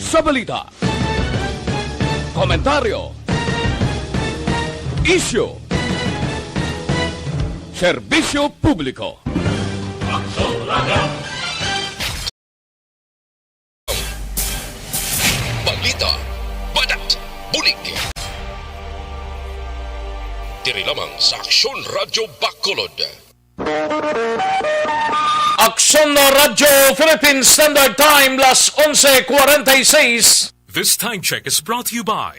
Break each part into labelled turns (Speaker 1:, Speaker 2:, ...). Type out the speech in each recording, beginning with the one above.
Speaker 1: sa balita, komentaryo, isyu, serbisyo publiko.
Speaker 2: Balita, badat, bulig. Diri lamang sa Aksyon Radyo Bacolod.
Speaker 1: Aksyon Radyo Philippine Standard Time, las 11:46.
Speaker 3: This time check is brought to you by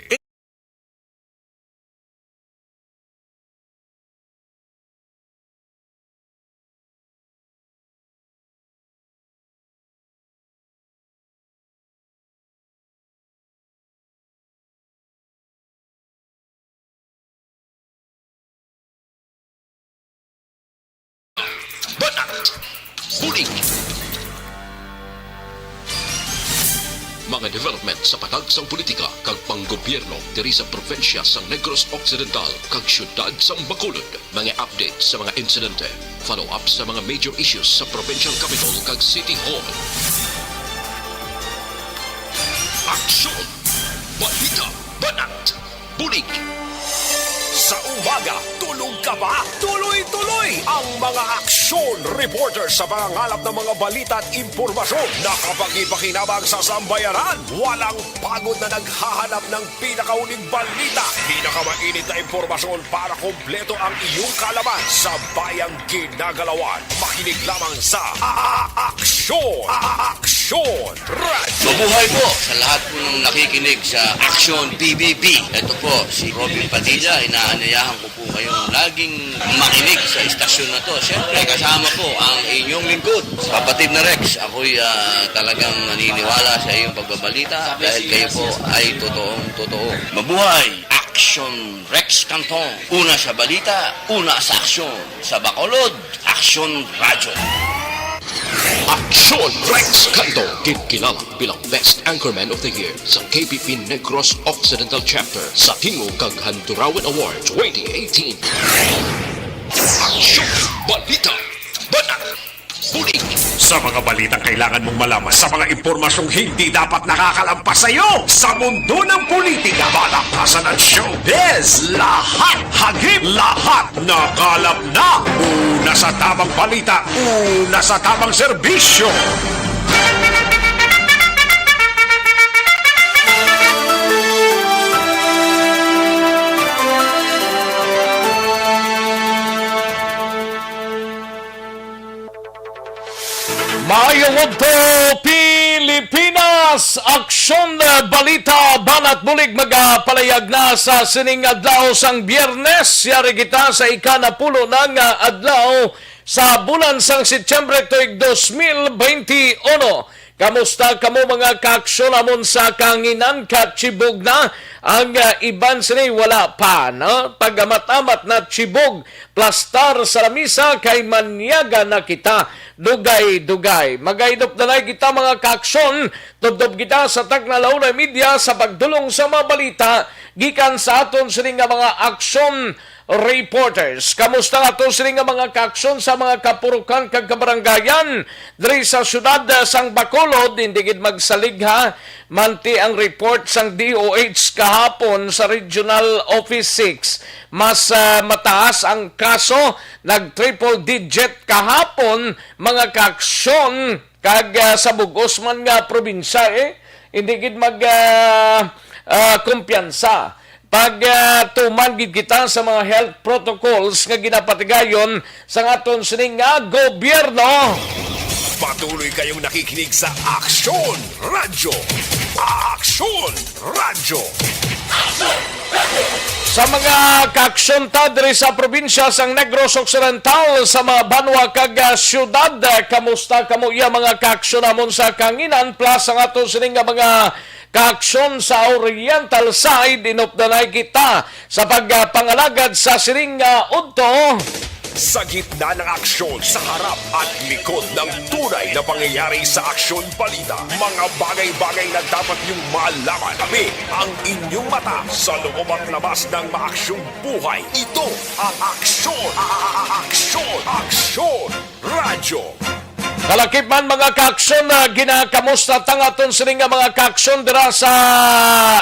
Speaker 2: Badat, bulig. Mga development sa patagsang politika kag panggobyerno diri sa probinsya sa Negros Occidental kag syudad sa Bacolod. Mga update sa mga insidente, follow up sa mga major issues sa provincial capital kag city hall. Aksyon, balita, banat, bulig.
Speaker 4: Sa umaga, tulog ka ba? Tuloy-tuloy ang mga aksyon reporter sa pangangalap ng mga balita at impormasyon na kapag-ipakinabang sa sambayaran. Walang pagod na naghahanap ng pinakauling balita. Pinakamainit na impormasyon para kompleto ang iyong kalaman sa bayang ginagalawan. Makinig lamang sa Aksyon! Aksyon Radio!
Speaker 5: Mabuhay po sa lahat po ng nakikinig sa Aksyon PBB. Ito po si Robin Padilla. Inaanyayahan ko po kayong laging makinig sa istasyon na to. Siyempre, kasama po ang inyong lingkod. Kapatid na Rex, ako'y talagang naniniwala sa iyong pagbabalita dahil kayo po ay totoong-totoo. Mabuhay! Aksyon Rex Canton. Una sa balita, una sa aksyon. Sa Bacolod, Aksyon Radyo.
Speaker 2: Aksyon Rex Canto, kilala bilang Best Anchorman of the Year sa KPP Negros Occidental Chapter sa Tingog kag Handurawan Award 2018. Aksyon, balita, banat, bulig.
Speaker 4: Sa mga balitang kailangan mong malaman, sa mga impormasyong hindi dapat nakakalampas sa iyo, sa mundo ng politika, balakasan at showbiz, lahat hagip, lahat nakalap na. Una sa tamang balita, una sa tamang serbisyo.
Speaker 1: Maayong adto Pilipinas! Aksyon balita banat bulig magapalayag na sa sining adlaw sang Biyernes. Yari kita sa ikanapulo ng adlaw sa bulan sang Setyembre tuig 2021. Kamusta kamo mga kaaksyon amon sa kanginan katsibog na ang iban sini wala pa no? Pagamat-amat na tsibog plastar sa lamisa kay manyaga na kita dugay-dugay. Magaydop na kita mga kaaksyon, tubdob kita sa Tagnalaw na media sa pagdulong sa mga balita gikan sa aton sini nga mga aksyon reporters. Kamusta nga to sila nga mga kaaksyon sa mga kapurukan kag kabaranggayan diri sa syudad sang Bacolod, hindi gid magsaligha manti ang report sang DOH kahapon sa Regional Office 6. Mas mataas ang kaso, nag triple digit kahapon mga kaaksyon kag sa bugos man nga probinsya hindi gid mag kumpiyansa. Pag tumangid kita sa mga health protocols nga ginapatigayon sa aton sining nga gobyerno.
Speaker 4: Patuloy kayong nakikinig sa Aksyon Radyo. Aksyon Radyo.
Speaker 1: Sa mga kaaksyon ta diri sa probinsya sang Negros Occidental sa mga banwa kag syudad, kamusta kamo iya mga kaaksyon namon sa kanginan plus ang aton sining nga mga kaaksyon sa Oriental side. Inupdanay kita sa pagpangalagad sa sining udto.
Speaker 4: Sa gitna ng aksyon, sa harap at likod ng tunay na pangyayari sa aksyon balita, mga bagay-bagay na dapat niyong malaman. Kami ang inyong mata sa loob at labas ng maaksyong buhay. Ito ang Aksyon! Aksyon! Aksyon! Radyo!
Speaker 1: Kalakip man mga kaaksyon na ginakamusta tangaton sila nga mga kaaksyon dira sa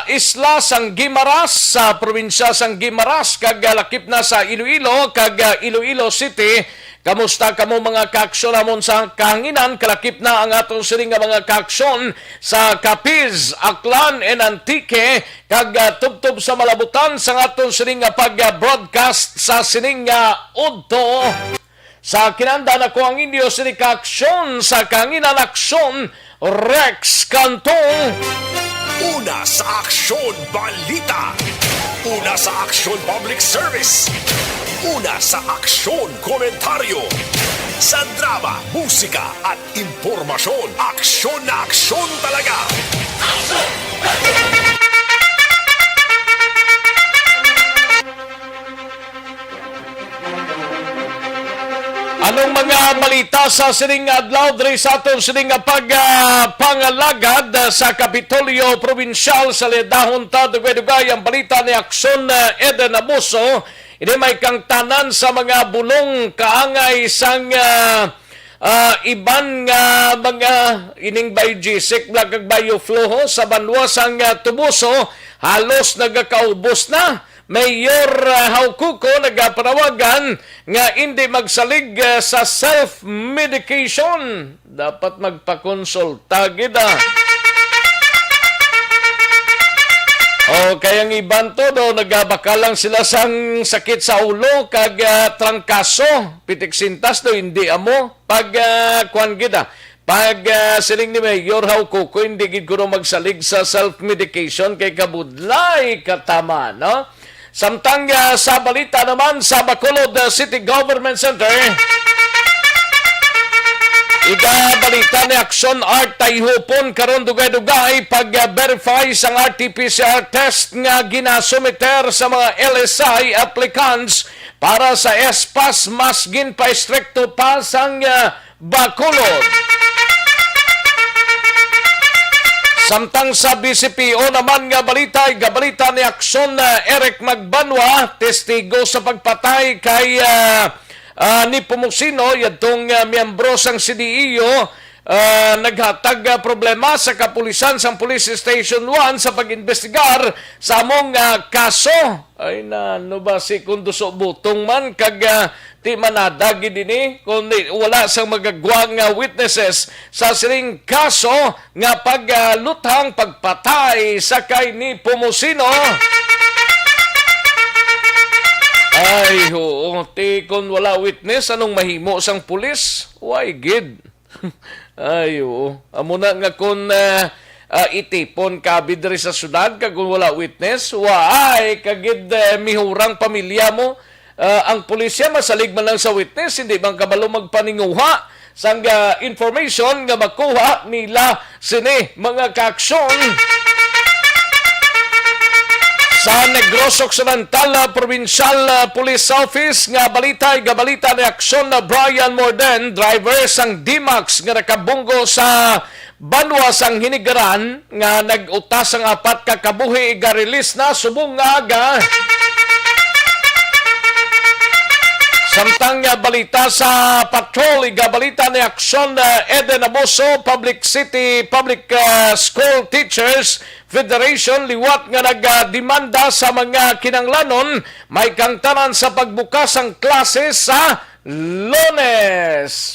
Speaker 1: isla sang Guimaras, sa probinsya sang Guimaras, kag lakip na sa Iloilo, kag Iloilo City. Kamusta kamo mga kaaksyon namon sa kahanginan? Kalakip na ang atong sila nga mga kaaksyon sa Capiz, Aklan, and Antique, kag tubtob sa malabutan sa atong sila nga pag-broadcast sa sining udto. Sa kinanda na ko ang inyo sini kaaksyon sa kanginan aksyon Rex Cantong.
Speaker 4: Una sa aksyon balita. Una sa aksyon public service. Una sa aksyon komentaryo. Sa drama, musika at impormasyon. Aksyon na aksyon talaga.
Speaker 1: Anong mga balita sa sining adlaw diri sa aton sining pangalagad sa Kapitolyo Provincial sa Ledahon ta dugay-dugay ang balita ni Aksyon Eden Abuso. Ini may kang tanan sa mga bulong kaangay sang iban nga mga ining biogesic blag kag bioflow sa banwa sang Tubuso halos nagakaubos na. Mayor Haukuko nagapanawagan nga hindi magsalig sa self-medication. Dapat magpakonsulta gida. O kayang iban to do nagabakalang sila sang sakit sa ulo kag trangkaso. Pitik sintas do hindi amo pag kuan gida. Pag siling ni Mayor Haukuko hindi gid kuno magsalig sa self-medication kay kabudlay katama, no? Samtang sa balita naman sa Bacolod City Government Center, balita ni Aksyon Art Tayhupon karon dugay-dugay pag-verify sang RT-PCR test nga ginasumiter sa mga LSI applicants para sa ESPAS mas ginpa-stricto pa sang Bacolod. Samtang sa BCPO naman nga balita ni Aksyon Eric Magbanwa, testigo sa pagpatay kay ni Pumusino, yadtong miyembro sang CDEO, naghatag problema sa kapulisan sang Police Station 1 sa pag-investigar sa among kaso. Ay na, no ba si kunduso butong man kag ti manadagi dinhi kundi wala sang magagwang witnesses sa sining kaso nga pagluthang pagpatay sa kay ni Pumusino. Ay ho, ti kon wala witness anong mahimo sang pulis? Why gid? Ay ho, amo na nga kon itipon kabid diri sa syudad kag kung wala witness, waay kagid mihurang pamilya mo. Ang pulisya masalig man lang sa witness, hindi bang kabalo magpaninguha sang information nga makuha nila sini mga kaaksyon. Sa Negros Occidental Provincial Police Office nga balita ni Aksyon na Brian Morden, driver sang D-Max nga nakabunggo sa banwa sang Hinigaran nga nag-utas ang 4 ka kabuhi iga-release na subong nga aga. Samtang balita sa patrol, balita ni Aksyon Eden Abuso, Public School Teachers Federation, liwat nga nagdemanda sa mga kinanglanon, may kangtanan sa pagbukas ang klase sa Lunes.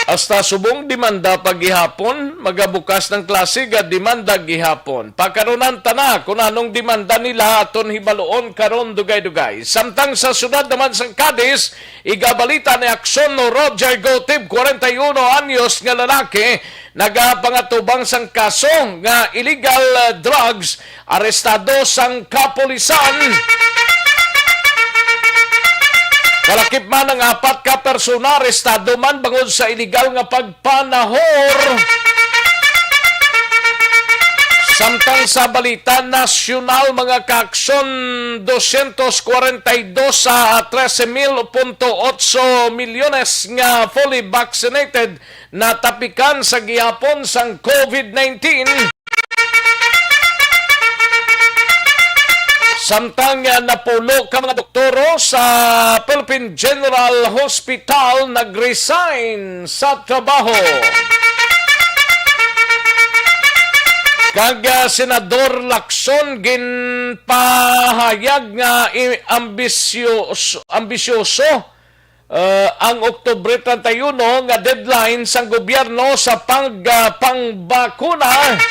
Speaker 1: Hasta subong demanda paghihapon, magabukas ng klase ga demanda gihapon. Pagkaronan tana kung anong demanda nila aton hibaloon karon dugay-dugay. Samtang sa sunod naman sang Cadiz, igabalita ni Aksyon no Roger Gotib, 41 anyos nga lalaki, nagapangatubang sang kaso nga illegal drugs, arestado sang kapulisan. Kalakip man ang 4 ka persona, arestado man bangod sa illegal nga pagpanahor. Samtang sa balita nasyonal, mga kaaksyon, 242 sa 13.8 milyones nga fully vaccinated na tapikan sa gihapon sang COVID-19. Samtang napulo ka mga doktoro sa Philippine General Hospital nag-resign sa trabaho. Kag Senador Lacson ginpahayag nga ambisyoso ang Oktubre 31 nga deadline sang gobyerno sa pangbakuna.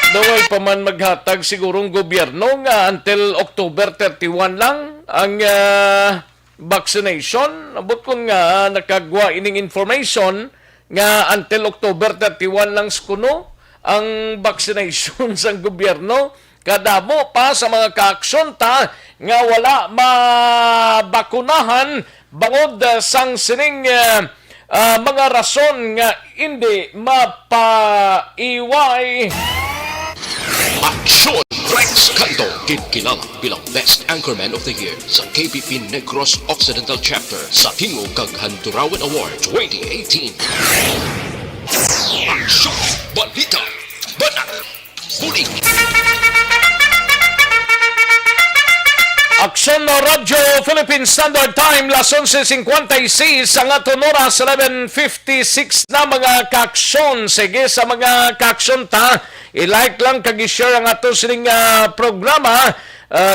Speaker 1: Daway pa man maghatag sigurong gobyerno nga until October 31 lang ang vaccination. Abot ko nga nakagwa ining information nga until October 31 lang skuno ang vaccination sa gobyerno. Kadamo pa sa mga kaaksyon nga wala mabakunahan bangod sang sining mga rason nga hindi mapaiway.
Speaker 2: Aksyon! Rex Canto, kinkilala bilang Best Anchorman of the Year sa KBP Negros Occidental Chapter sa Tingog kag Handurawan Award 2018. Aksyon! Balita! Banat! Bulig!
Speaker 1: Aksyon no Radyo Philippine Standard Time las 11:56 ang aton oras 11:56 na mga kaaksyon. Sige sa mga kaaksyon ta, i-like lang kag i-share ang aton sining programa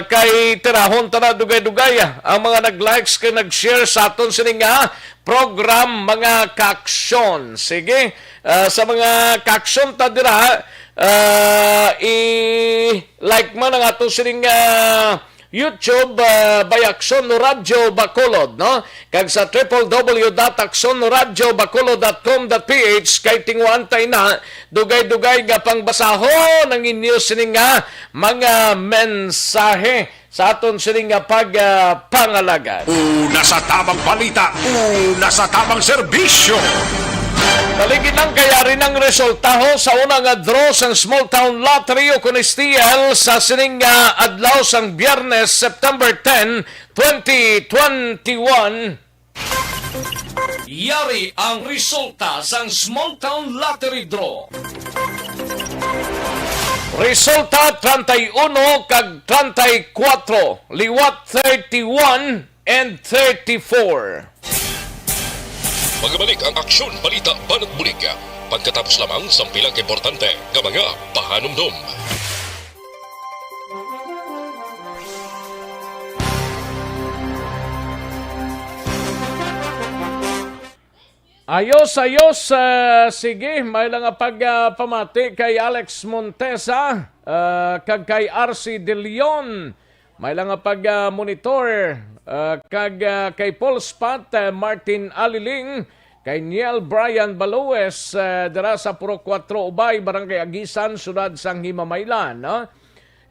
Speaker 1: kay tirahon ta na dugay-dugay ang mga nag-likes kay nag-share sa aton sining program mga kaaksyon. Sige sa mga kaaksyon ta dira i-like man ang aton sining YouTube by Aksyon no Radyo Bacolod, no? Kag sa www.aksonradyobacolod.com.ph kay tinguan tay na dugay-dugay nga pangbasahon ang inyo sining mga mensahe sa aton sining pangalaga.
Speaker 4: Una sa tamang balita, una sa tamang serbisyo.
Speaker 1: Taligid ng kayari ng resultaho sa unang draw sa Small Town Lottery o Conistiel sa sining adlaw sang Biyernes, September 10, 2021. Yari ang resulta sa Small Town Lottery Draw. Resulta 31 kag 34, liwat 31 and 34.
Speaker 2: Magbalik ang Aksyon Balita Banat Bulig pagkatapos lamang sa pilang importante nga mga pahanumdum.
Speaker 1: Ayos, sige, may lang pagpamati kay Alex Montesa, kag kay RC De Leon, may lang pag-monitor, kag kay Paul Spot, Martin Aliling, kay Niel Brian Balues, dira sa Puro 4 Ubay, Barangay Agisan, Sudad sang Himamaylan, no?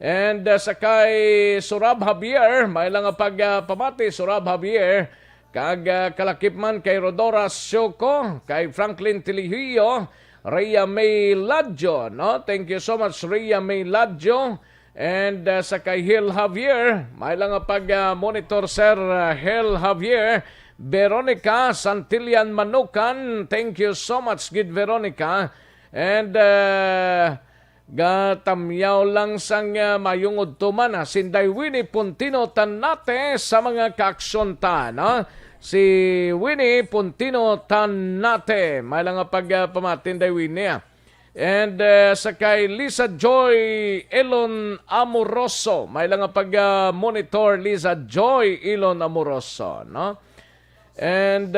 Speaker 1: And sa kay Surab Javier, may lang pagpamati, Surab Javier, kag kalakip man kay Rodora Syoko, kay Franklin Tilihio, Rhea May Ladjo, no? Thank you so much, Rhea May Ladjo. And sa kay Hil Javier, may lang pag-monitor Sir Hil Javier, Veronica Santillan Manukan, thank you so much, good Veronica. And gatamyaw lang sang mayungod tuman, Sinday Winnie Puntino Tanate sa mga kaaksyon ta, no? Si Winnie Puntino Tanate, may lang pagpamatin day Winnie, And sa kay Lisa Joy Elon Amoroso, may lang pag-monitor Lisa Joy Elon Amoroso, no? And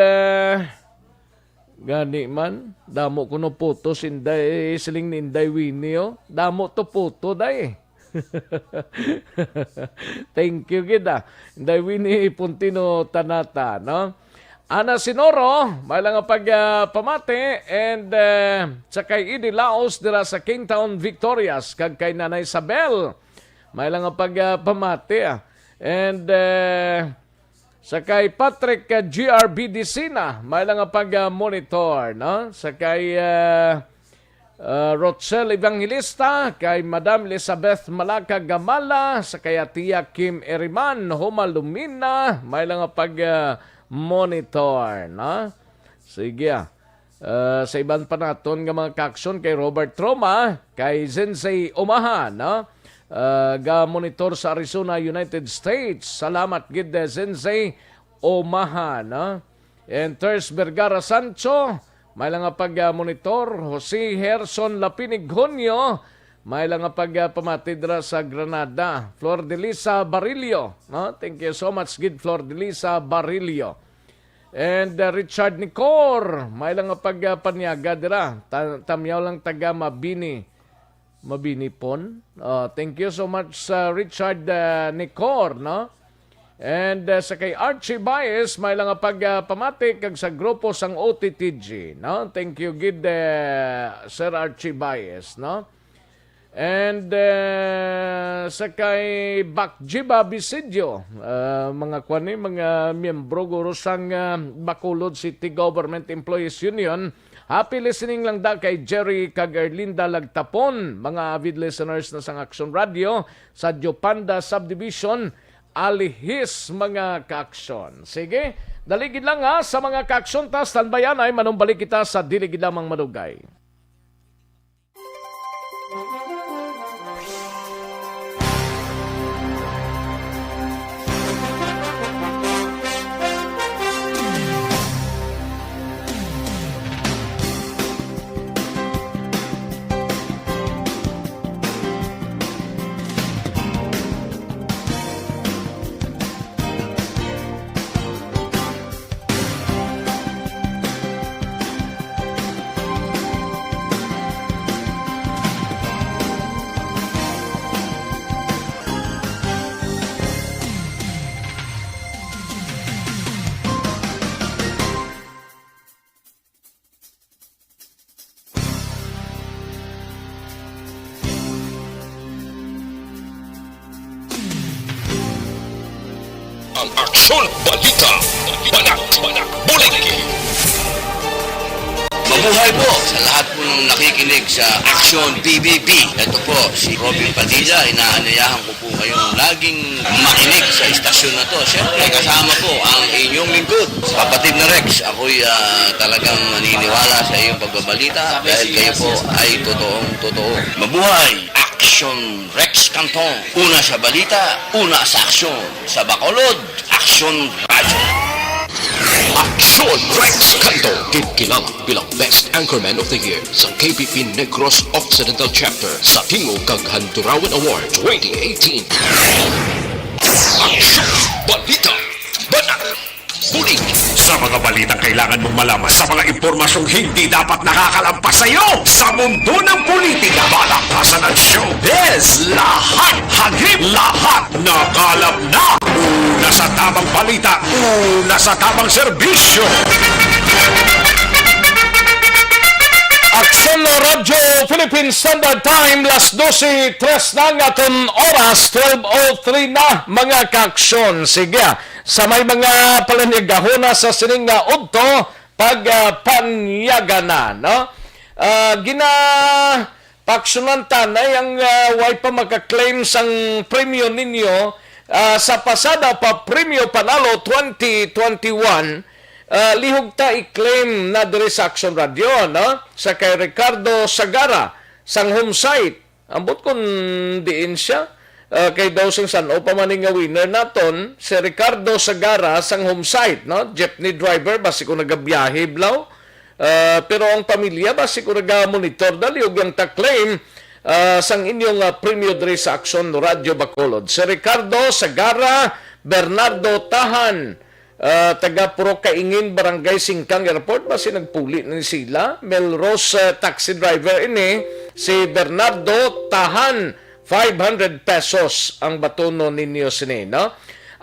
Speaker 1: gani man, damo ko no puto sinday siling ninday Winnie, damo to puto day. Thank you gida. Inday Winnie Puntino Tanata, no? Ana Sinoro, may lang pagpamati, and sa kay Idi Laos dira sa Kingtown Victorias, kag kay Nanay Isabel, may lang pagpamati. And sa kay Patrick GRB Disina, may lang pag-monitor, no? Sa kay Rochelle Evangelista, kay Madam Elizabeth Malaka Gamala, sa kay Tia Kim Eriman Humalumina, may lang monitor, no? Sige, sa iban pa naton nga mga kaksyon kay Robert Troma, kay Zensei Omaha, no? ga-monitor sa Arizona, United States. Salamat gid Sensei Omaha, no? And Ters Vergara Sancho, may lang nga pag-monitor. Jose Herson Lapinig Junio, may lang nga pag-pamatidra sa Granada. Flor de Lisa Barillo, no? Thank you so much gid Flor de Lisa Barillo. And Richard Nicor, may lang nga pagpanyaga dira. Tamyaw lang taga Mabini pon. Thank you so much Richard Nicor, no? And sa kay Archie Baez, may lang nga pagpamati kag sa grupo sang OTTG, no? Thank you gid Sir Archie Baez, no? And sa kay Bakjiba Bisidio, mga kwani, mga miyembro guro sang Bacolod City Government Employees Union, happy listening lang da kay Jerry kag Erlinda Lagtapon, mga avid listeners na sang Action Radio sa Diopanda Subdivision, alihis mga kaaksyon. Sige, daligid lang ha sa mga kaaksyon ta, standbayan ay manumbalik kita sa diligid lamang madugay.
Speaker 4: Ang Aksyon Balita, Banak, Buliki.
Speaker 5: Mabuhay po sa lahat po ng nakikinig sa Action PBB. Ito po, si Robin Padilla. Inaanyayahan ko po kayong laging makinig sa istasyon na to. Siyempre, kasama po ang inyong lingkod. Kapatid na Rex, ako'y talagang naniniwala sa iyong pagbabalita dahil kayo po ay totoong-totoo. Mabuhay! Action Rex Canton. Una sa balita, una sa aksyon. Sa Bacolod, Action Radio.
Speaker 2: Aksyon Rex Canto, kilala bilang Best Anchorman of the Year sa KBP Negros Occidental Chapter sa Tingog kag Handurawan Award 2018. Aksyon Balita, Banak, Bulig.
Speaker 4: Sa mga balitang kailangan mong malaman, sa mga impormasyong hindi dapat nakakalampas sa iyo, sa mundo ng politika, balakasan ng showbiz, lahat hagip, lahat nakalap na. Una sa tamang balita, una sa tamang serbisyo.
Speaker 1: Aksyon Radio Philippine Standard Time, las 12:03 na nga itong oras, 12:03 na mga kaaksyon. Sige, sa may mga palanigahuna sa sining nga udto, pagpanyaga na, no? Paaksyonan tanay ang way pa makaklaim sang premyo ninyo sa pasada pa premyo panalo 2021. Lihog ta i-claim na diri sa Action Radio, no? Sa kay Ricardo Sagara sang home site. Ambot kung diin siya. Kay daw sing san o pamaning nga winner naton si Ricardo Sagara sang home site, no? Jeepney driver basi ko nagabiyahe blaw. Pero ang pamilya basi ko naga-monitor dali og yang ta-claim sang inyong premyo diri sa Action Radio Bacolod. Si Ricardo Sagara, Bernardo Tahan, taga Puro Kaingin, Barangay Singkang Airport, basi nagpuli ni sila. Melrose taxi driver ini, si Bernardo Tahan, 500 pesos ang batono ninyo sini, no?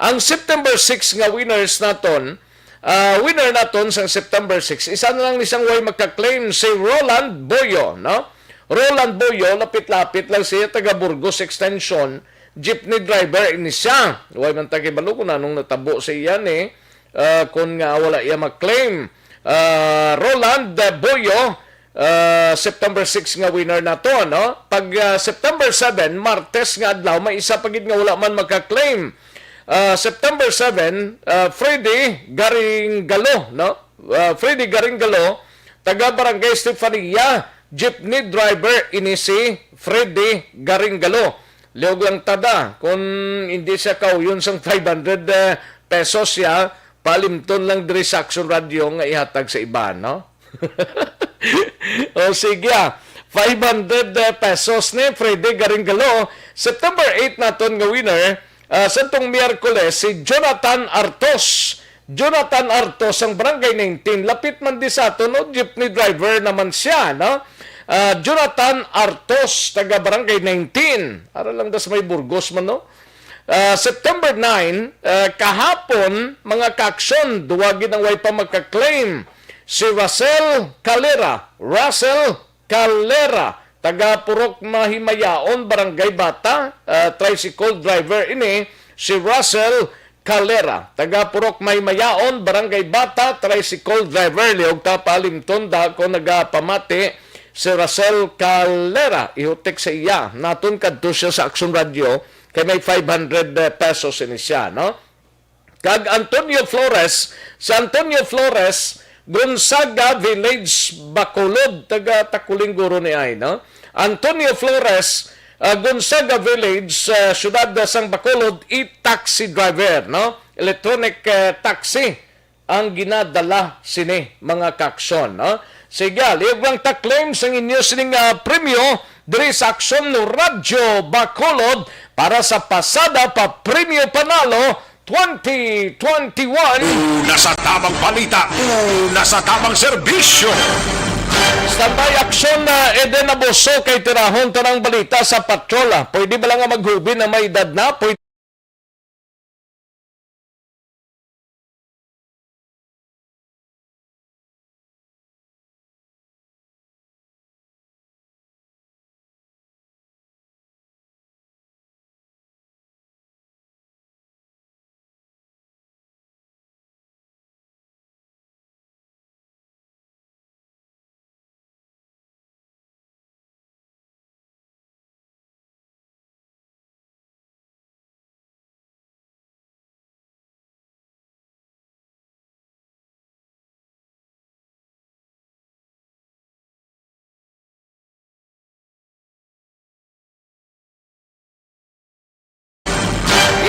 Speaker 1: Ang September 6 nga winners naton, winner naton sa September 6, isa na lang isang way magka-claim si Roland Boyo, no? Roland Boyo, lapit-lapit lang siya, taga Burgos Extension, jeepney driver ini siya. Way man taga balo kung anong natabo sa iyan kung nga wala iya mag-claim. Roland Boyo, September 6 nga winner na to, no? Pag September 7, Martes nga adlaw, may isa pagid nga wala man magka-claim. September 7, Freddy Garinggalo, no? Freddy Garinggalo, taga Barangay Stefania, jeepney driver ini si Freddy Garinggalo. liog lang tada kung hindi siya kauyon sang 500 pesos siya palimton lang diri sa Action Radio nga ihatag sa iba, no? O sige, 500 pesos ni Freddy Garingalo. September 8 naton nga winner sa itong Miyerkules, si Jonathan Artos. Jonathan Artos, ang barangay 19. Lapit man di sa ato, no? Jeepney driver naman siya, no? Jonathan Artos, taga barangay 19. Ara lang das may Burgos man, no? September 9, kahapon, mga kaaksyon, duwagin ang way pa magka-claim. Si Russell Calera, taga Purok Mahimayaon, barangay Bata, tricycle driver ini, si Russell Calera, taga Purok Mahimayaon, barangay Bata, tricycle driver, liog ta palimton, dako nagapamati, si Russell Calera, ihutik sa iya, naton kadto siya sa Action Radio, kay may 500 pesos ini siya, no? Kag Antonio Flores, sa Antonio Flores, Gonzaga Village, Bacolod, taga Takuling Guro ni ay, no? Antonio Flores, Gonzaga Village, syudad sang Bacolod, e-taxi driver, no? Electronic taxi ang ginadala sini mga kaksyon, no? Sige, liog lang ta-claim sa inyo sining premyo diri sa Aksyon no Radyo Bacolod para sa pasada pa premyo panalo 2021.
Speaker 4: Nasa tamang balita, nasa tamang serbisyo.
Speaker 1: Standby aksyon na Eden Abuso kay tirahon tanang balita sa patrola. Pwede ba lang maghubi na may edad na? Pwede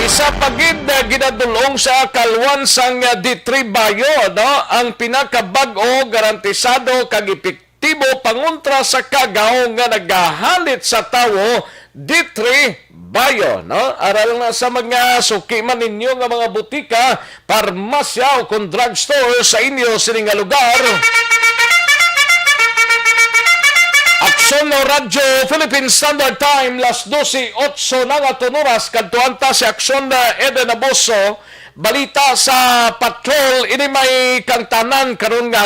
Speaker 1: isa pagid na ginadulong sa kalwan sang D3 Bayo, no? Ang pinakabag-o garantisado kag epektibo pangontra sa kagaw nga nagahalit sa tawo D3 Bayo, no? Aral na sa mga suki man ninyo nga mga butika, parmasya o kung drugstore sa inyo sining nga lugar. Aksyon no Radyo Philippine Standard Time, las 12:08 na nga tunuras, kadtuan ta si Aksyon na Eden Abuso, balita sa patrol, ini may kantanan karon nga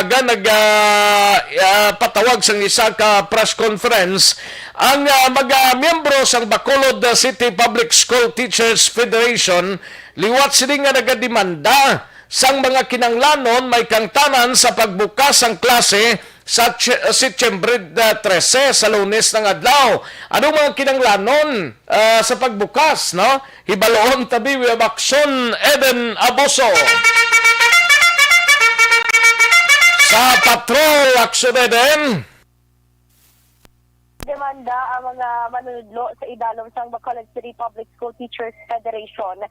Speaker 1: patawag sang isa ka press conference ang mga miyembro sang Bacolod City Public School Teachers Federation, liwat sila nga nagademanda sang mga kinanglanon may kantanan sa pagbukas ang klase sa Setyembre 13 sa Lunes ng adlaw. Anong mga kinanglanon sa pagbukas, no? Hibaloon tabi with Aksyon Eden Abuso. Sa patrol, Aksyon Eden.
Speaker 6: Demanda ang mga manunudlo sa idalom sang Bacolod City Public School Teachers Federation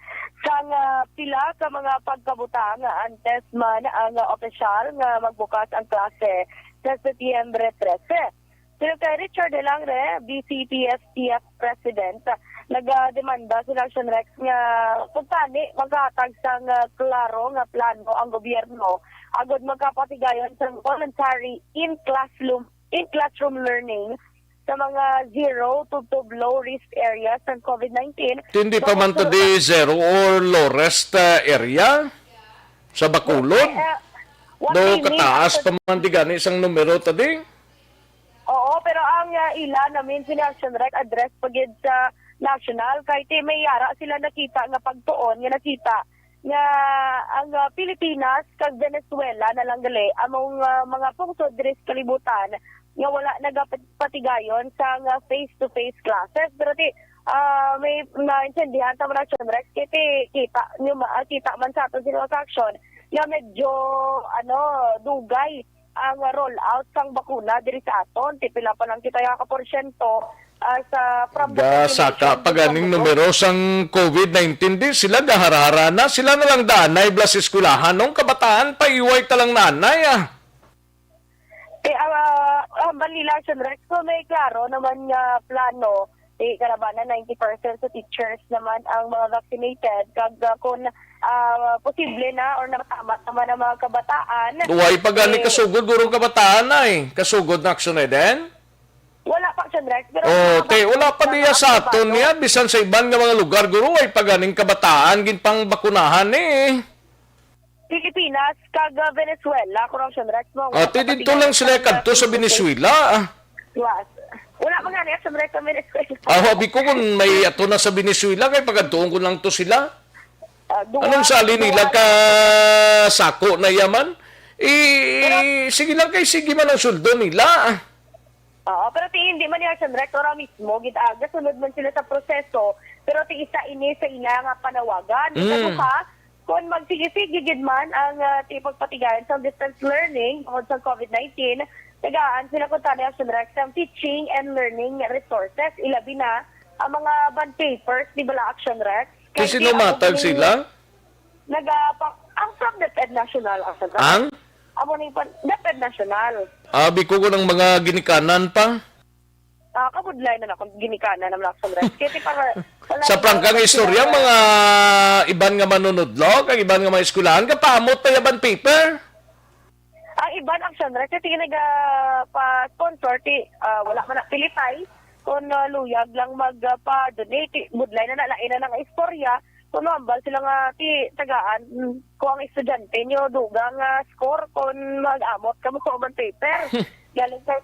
Speaker 6: sang pila ka mga pagkabutang antes man ang opisyal nga magbukas ang klase sa Setyembre 13. Sino kay Richard Delangre, BCPSTF President, nagdemanda sila Action Rex nga kung tani maghatag sang klaro nga plano ang gobyerno agod magkapatigayon sa voluntary in-classroom learning sa mga zero to low risk areas ng COVID-19.
Speaker 1: Hindi pa man to di zero or low risk area sa Bacolod? Do kataas pa man di gani isang numero tadi?
Speaker 6: Oo, pero ang ila namin sila Action Rec address pagid sa national kay may yara sila nakita nga pagtuon nga nakita nga ang Pilipinas kag Venezuela na lang gali among mga pungsod diri sa kalibutan nga wala nagapatigayon sa face-to-face classes. Pero may naintindihan sa mga Action Rex, kita man sa ato sila sa action, nga medyo dugay ang rollout sang bakuna diri sa aton. Tipila pa lang kita ka porsyento from the
Speaker 1: Saka
Speaker 6: population,
Speaker 1: paganing
Speaker 6: dito,
Speaker 1: numero sang COVID-19 di sila gaharara na sila na lang danay blas eskwelahan nung kabataan pa iway talang nanay
Speaker 6: Balila Rex, so may klaro naman nga plano karabanan 90% sa teachers naman ang mga vaccinated kag kung posible na or natamat naman ang mga kabataan.
Speaker 1: Duway pagani kasugod gurong kabataan ay kasugod na aksyon din.
Speaker 6: Wala pa Rex, pero
Speaker 1: Wala pa diya sa aton niya bisan sa iban nga mga lugar guro ay paganing kabataan gin pang bakunahan
Speaker 6: Pilipinas kag Venezuela, corruption Rex mo.
Speaker 1: Dito lang sila kadto sa Venezuela.
Speaker 6: Yes. Wala pa nga ni action Rex sa Venezuela.
Speaker 1: Habi ko kung may ato na sa Venezuela kay pagatuon ko lang to sila. Anong sali nila ka sako na yaman? Sige lang kay sige man ang suldo nila.
Speaker 6: Oo, pero hindi man yung Rex ora mismo gid-aga sunod man sila sa proseso, pero isa ini sa ila nga panawagan. Ito ka kung magsigisig gid man ang pagpatigayan sa distance learning tungkol sa COVID-19, tagaan sila kung tani Action Rex ang teaching and learning resources, ilabi na ang mga bond papers di bala Action Rex.
Speaker 1: Kasi numatag sila?
Speaker 6: Ang from DepEd National Action Rex.
Speaker 1: Ang?
Speaker 6: Amo ni DepEd National.
Speaker 1: Abi ko ng mga ginikanan pa.
Speaker 6: Kabudlay na akong ginikana ng Action Rex. Kasi para
Speaker 1: Sa prangkang istorya, mga iban nga manunodlog, ang iban nga mga eskwelahan, kapamot pa yaban paper.
Speaker 6: Ang iban Action Rex, kasi pa-sponsor, wala man na Pilipay, kung luyag lang magpa-donate, budlay na nalain na ng istorya, kung nombal sila nga tagaan, kung ang estudyante nyo, dugang score, kung mag-amot ka mo sa urban paper. Galing sa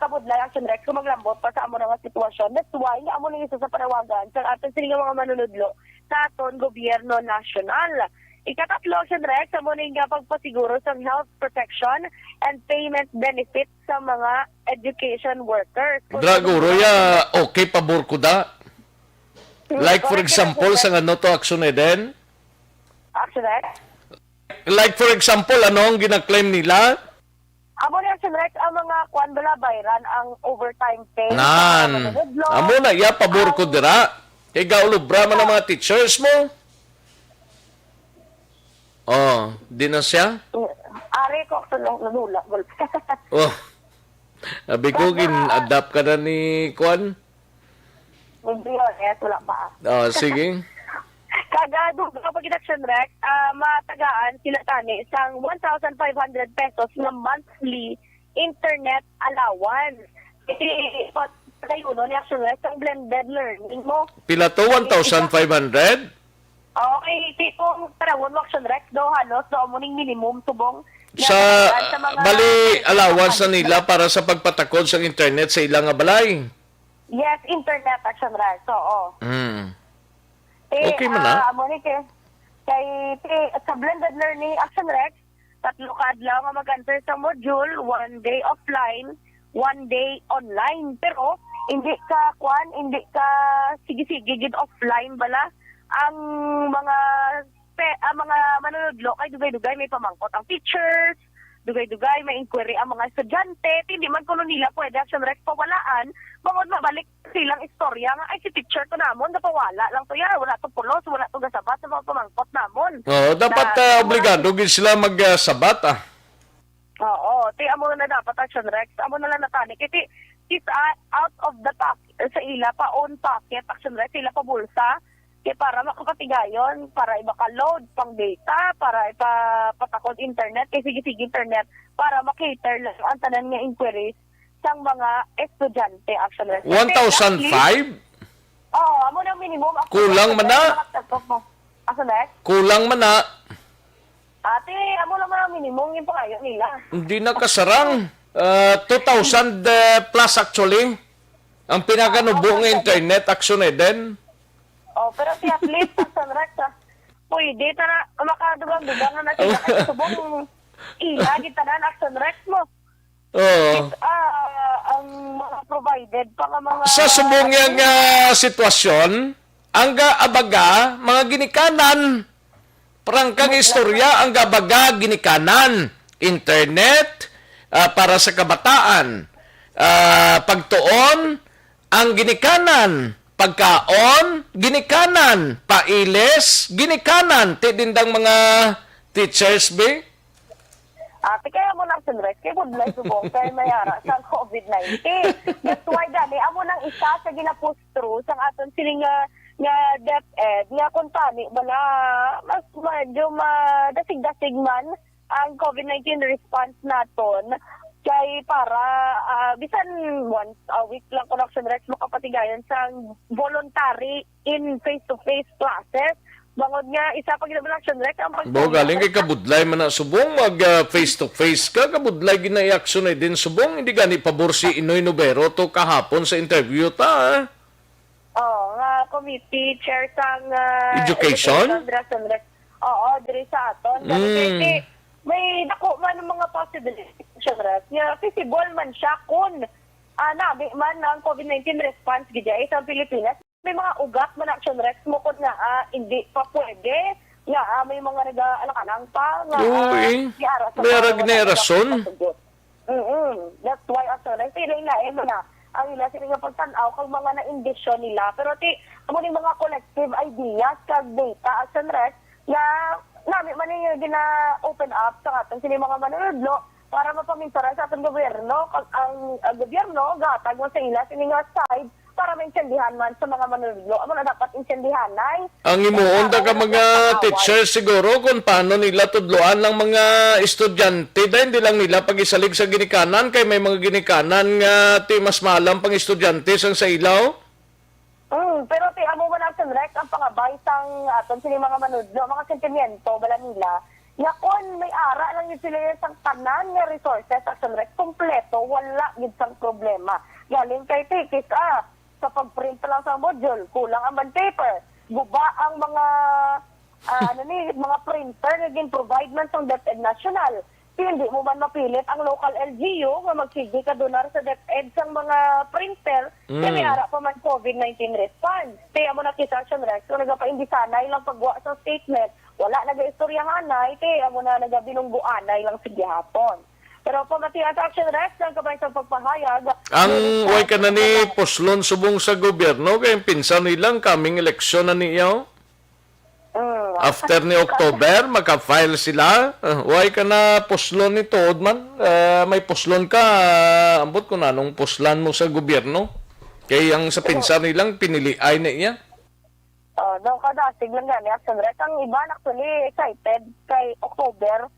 Speaker 6: kabudlay Action Rex, kung maglambot pa sa amo nga sitwasyon. That's why, amo nang isa sa panawagan sa aton sila mga manunudlo sa aton gobyerno nasyonal. Ikatatlo, Action Rex, amo nang pagpasiguro sa health protection and payment benefits sa mga education workers.
Speaker 1: Draguro okay pabor ko da. Like for example, sa ano to aksyon din?
Speaker 6: Action Rex?
Speaker 1: Like for example, ano ang ginaklaim nila?
Speaker 6: Amo ni Action Rex, ang mga kwan bala bayran ang overtime pay.
Speaker 1: Nan. Amo na pabor ko dira. Kay gaulubra man ang mga teachers mo. Di na siya?
Speaker 6: Ari ko sa nula.
Speaker 1: Sabi ko, gin-adapt ka na ni Kwan.
Speaker 6: Hindi yun, wala pa.
Speaker 1: Sige.
Speaker 6: Kagado kapag Action Rex, matagaan sila tani isang 1,500 pesos na monthly internet allowance. Kasi kayo ni Action Rex, ang blended learning mo.
Speaker 1: Pila to? 1,500?
Speaker 6: Okay, tipong tarawon mo Action Rex do halos do mo ning minimum tubong.
Speaker 1: Bali, allowance na nila para sa pagpatakod sa internet sa ilang balay.
Speaker 6: Yes, internet Action Rex, oo.
Speaker 1: Okay man na.
Speaker 6: Kay sa blended learning Action Rex, 3 ka adlaw nga mag-answer sa module, 1 day offline, 1 day online. Pero hindi ka sige-sige gid offline bala ang mga manunodlo kay dugay-dugay may pamangkot ang teachers, dugay-dugay may inquiry ang mga estudyante, hindi man kuno nila pwede Action Rex pawalaan, bangod mabalik silang istorya nga ay si teacher ko namon napawala lang to wala to pulos, wala to gasabat sa mga pamangkot namon.
Speaker 1: Dapat obligado gid sila magsabat
Speaker 6: Oo, amo na dapat Action Rex, amo na lang natani kiti is out of the pocket sa ila pa own pocket Action Rex, sila pa bulsa para makapatigayon, para ibaka-load pang data, para ipapatakod internet, sige internet, para makater lang ang tanan nga inquiries sang mga estudyante Action Rex.
Speaker 1: 1,005?
Speaker 6: Oo, amo na minimum.
Speaker 1: Kulang man na?
Speaker 6: Action Rex?
Speaker 1: Kulang man na.
Speaker 6: Ate, amo naman ang minimum yung pangayon nila.
Speaker 1: Hindi na kasarang. 2,000 plus actually. Ang pinakanubo ng internet Action din.
Speaker 6: Pero si at least Action Rex, pwede na makadugang-dugang na sila kasi subong ila, kita na Action Rex mo. Ang mga provided pa nga mga...
Speaker 1: Sa subong yung sitwasyon, ang abaga, mga ginikanan. Prangkang istorya, ang abaga, ginikanan. Internet, para sa kabataan. Pagtuon, ang ginikanan pagkaon, ginikanan pailes, ginikanan ti dindang mga teachers be.
Speaker 6: Kaya mo nang sunres, kaya good life subong, kaya mayara sa COVID-19. That's why gani, amo nang isa sa ginapust through sa aton siling nga DepEd, nga kung tani, wala, mas medyo madasig-dasig man ang COVID-19 response naton, kay para, bisan once a week lang ko sunres, makapatigayan sa voluntary in face-to-face classes. Bangod nga, isa pag action rec, ang
Speaker 1: Bo, galing kay kabudlay man na subong, mag face-to-face ka, kabudlay ginay-action ay din subong, hindi gani pabor si Inoy Nobero to kahapon sa interview ta,
Speaker 6: nga committee chair sang
Speaker 1: Education?
Speaker 6: Oo, diri sa aton. Kasi may dako man ng mga possibilities nga feasible man siya kung nabi man ang COVID-19 response gidya sa Pilipinas. May mga ugat man action rex mo kung nga hindi pa pwede nga may mga nag-alakanang pa nga
Speaker 1: may rason.
Speaker 6: That's why action rex feeling na na ang ila sila nga pagtanaw kag mga na-indisyon nila pero amo ning mga collective ideas kag data action rex nga nami man yung gina-open up sa atong sila mga manunodlo para mapaminsara sa atong gobyerno kag ang gobyerno gatag mo sa ila sila nga side para maintindihan man sa mga manunodlo. Amo na dapat intindihan nay.
Speaker 1: Ang imuon ka mga teacher siguro kung paano nila tudloan ng mga estudyante dahil hindi lang nila pag-isalig sa ginikanan kay may mga ginikanan nga ti mas malam pang estudyante sang sa ilaw.
Speaker 6: Pero amo man ang sunrek ang pangabay sang aton sila mga manunodlo, mga sentimiento bala nila. Nga kung may ara lang yun sila sang tanan nga resources sa sunrek kompleto, wala yun sang problema. Galing kay tikis sa pag-print lang sa module, kulang ang bond paper, guba ang mga mga printer na gin-provide man sa DepEd National. Hindi mo man mapilit ang local LGU nga magsigi ka donar sa DepEd sang mga printer, kaya may ara pa man COVID-19 response. Kaya mo nakita siya rex, kung nagapa-imbisanay lang pagwa sa statement, wala nag-istoryahanay, kaya mo na nagabinungguanay lang sige hapon. Pero pamatiyan sa action rex, ang kabay sa pagpahayag.
Speaker 1: Ang way ka na ni Poslon subong sa gobyerno, kaya pinsan nilang kaming eleksyon na niyaw. After ni October, magka-file sila. Way ka na Poslon ni Tood man. May Poslon ka, ambot ko na nung poslan mo sa gobyerno. Kaya ang sa pinsan nilang piniliay na iya.
Speaker 6: Daw kadasig lang gani action rex. Ang iba actually excited kay October.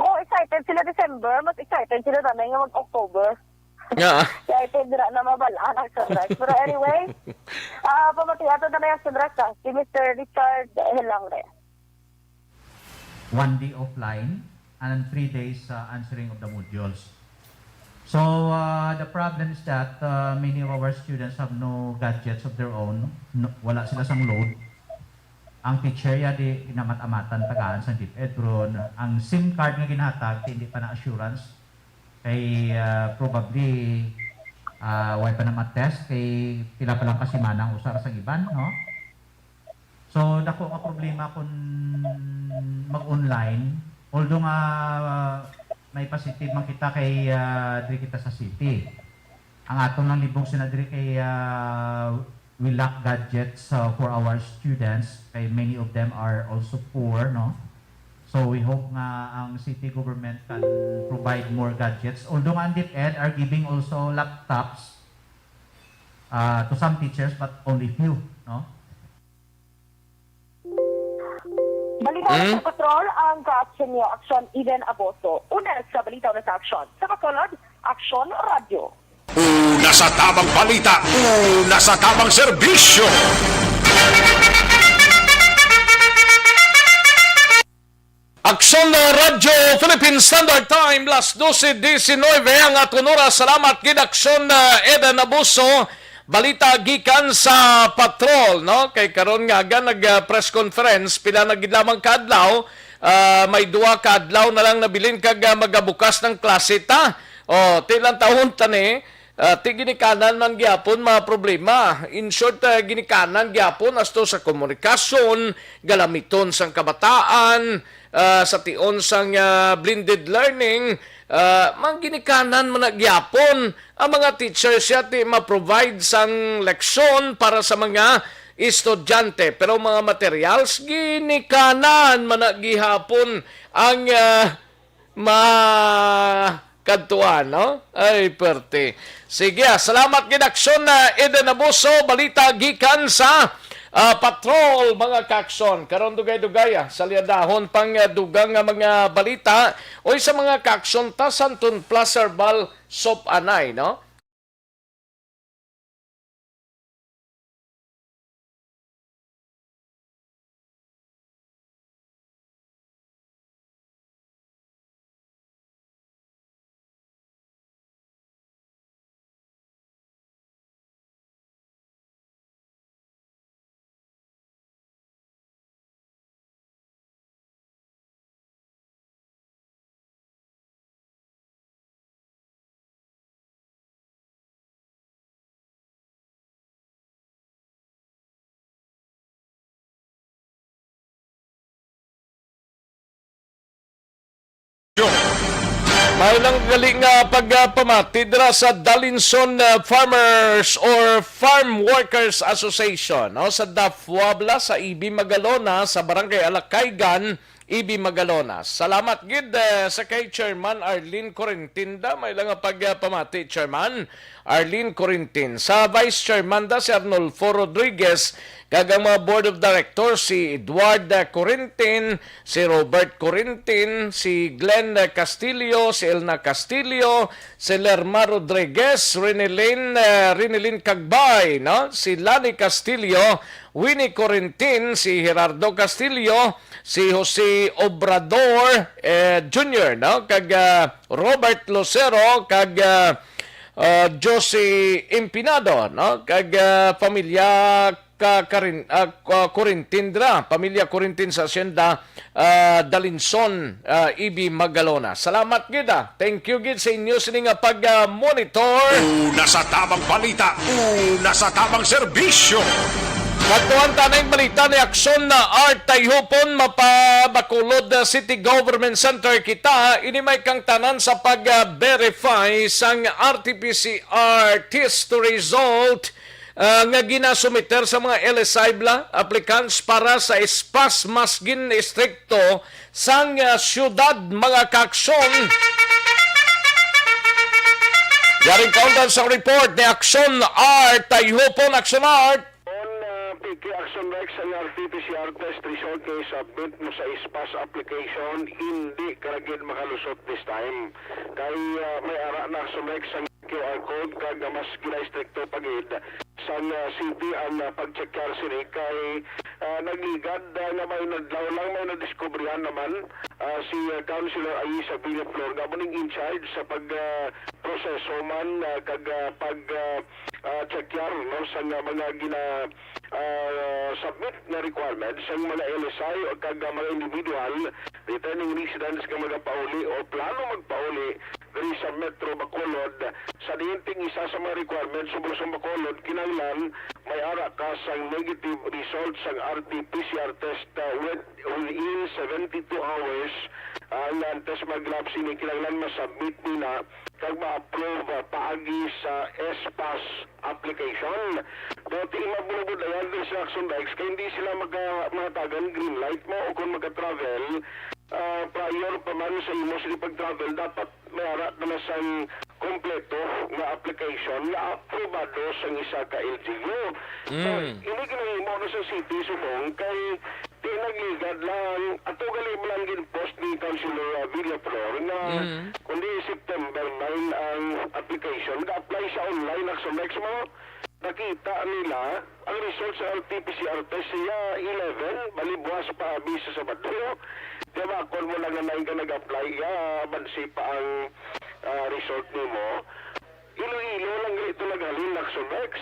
Speaker 6: Excited sila December, mas excited sila na nga mag-October.
Speaker 1: Nga.
Speaker 6: Excited na mabalaan ang sunrise. Pero anyway, pamatiyato na na yung sunrise si Mr. Richard Hilangre.
Speaker 7: 1 day offline and 3 days answering of the modules. So the problem is that many of our students have no gadgets of their own. Wala sila sang load. Ang teacher ya di inamat-amatan tagaan sa DepEd ron. Ang SIM card nga ginhatag hindi pa na assurance kay probably wala pa na matest kay pila pa lang kasi manang usar sa iban, no? So dako nga problema kung mag-online, although nga may positive man kita kay diri kita sa city. Ang atong lang libong sinadiri kay we lack gadgets for our students kay many of them are also poor, no? So we hope nga ang city government can provide more gadgets. Although ang DepEd are giving also laptops to some teachers but only few, no?
Speaker 6: Balita sa Patrol, ang ka-action niyo, Action Eden Aboso. Una sa balita na sa action. Sa kasunod, Action Radio.
Speaker 4: Una sa tamang balita, una sa tamang serbisyo.
Speaker 1: Aksyon na Radyo Philippine Standard Time, las 12:19 ang atong oras. Salamat gid Aksyon na Eden Abuso. Balita gikan sa patrol, no? Kay karon nga nag-press conference pila na gid lamang kadlaw, may duha kadlaw na lang nabilin kag magabukas ng klase ta. Tilang taon tani. Ti ginikanan man gyapon mga problema. In short, ginikanan gyapon asto sa komunikasyon, galamiton sang kabataan, sa tion sang blended learning, mangginikanan managyapon ang mga teachers siya ti ma-provide sang leksyon para sa mga estudyante. Pero mga materials, ginikanan managihapon ang kadtuan, no? Ay, perte. Sige, salamat ginaksyon na Eden Abuso, balita gikan sa patrol mga kaksyon. Karon dugay-dugay sa liadahon pang dugang nga mga balita o sa mga kaksyon ta Santon Plus Herbal Soap Anay, no? May lang galing nga pagpamati dira sa Dalinson Farmers or Farm Workers Association, no? Sa Dafuabla, sa Ibi Magalona, sa Barangay Alakaygan, Ibi Magalona. Salamat gid sa kay Chairman Arlene Corintinda. May lang nga pagpamati, Chairman Arlene Corintin. Sa Vice Chairman da si Arnulfo Rodriguez, kagang mga Board of Directors si Edward Corintin, si Robert Corintin, si Glenn Castillo, si Elna Castillo, si Lerma Rodriguez, Rinelin Cagbay, no? Si Lani Castillo, Winnie Corintin, si Gerardo Castillo, si Jose Obrador Jr., no? Kag Robert Lucero, kag Josie Impinado, no? Kag pamilya Corintindra, pamilya Corintin sa Hacienda Dalinson, Ibi Magalona. Salamat gida. Thank you gid sa inyo sining pag-monitor.
Speaker 4: Una sa tamang balita, una sa tamang serbisyo.
Speaker 1: Katuan tanay balita ni Aksyon na Art Tayhupon mapabakulod City Government Center kita inimay kang tanan sa pag-verify sang RT-PCR test result nga ginasumiter sa mga LSI applicants para sa espas masgin estrikto sang syudad mga kaksyon. Yaring kaundan sa report ni Aksyon Art Tayhupon. Aksyon Art.
Speaker 8: PK Action Rex ang RT-PCR test result kay submit mo sa ISPAS application, hindi karagid makalusot this time. Kay may ara na Action Rex ang QR code kag mas gina-stricto pagid sa city ang pag-checkar sini kay nagligad na may nadlaw lang may nadiskubrihan naman si Councilor Aisa Villaflor nga muning in charge sa pag-proseso man kag pag-checkar no sa mga submit na requirements sa mga LSI o kag mga individual returning residents nga magapauli o plano magpauli diri sa Metro Bacolod sa diinting isa sa mga requirements sa Bacolod kinahanglan may ara ka sa negative result sa RT-PCR test within 72 hours ang test mag-labs ini kinahanglan masubmit nila kag ma-approve paagi sa SPAS application. Dati mabulabod ayan din sa Action Bikes kaya hindi sila magatagan green light mo o kung mag-travel prior pa man sa imo sila pag-travel dapat may ara na sang kompleto nga application nga aprobado sa isa ka LGU. Ini kinahimo na sa city subong kay di nagligad lang ato gali mo lang gin-post ni Councilor Villaflor na kundi September 9 ang application ga-apply sa online Action Rex mo nakita nila ang result sa RT-PCR test siya 11 balibuas pa bisa sa Badro diba kung mo lang na ka nag-apply bansi pa ang result nimo Iloilo lang ito naghalin Action Rex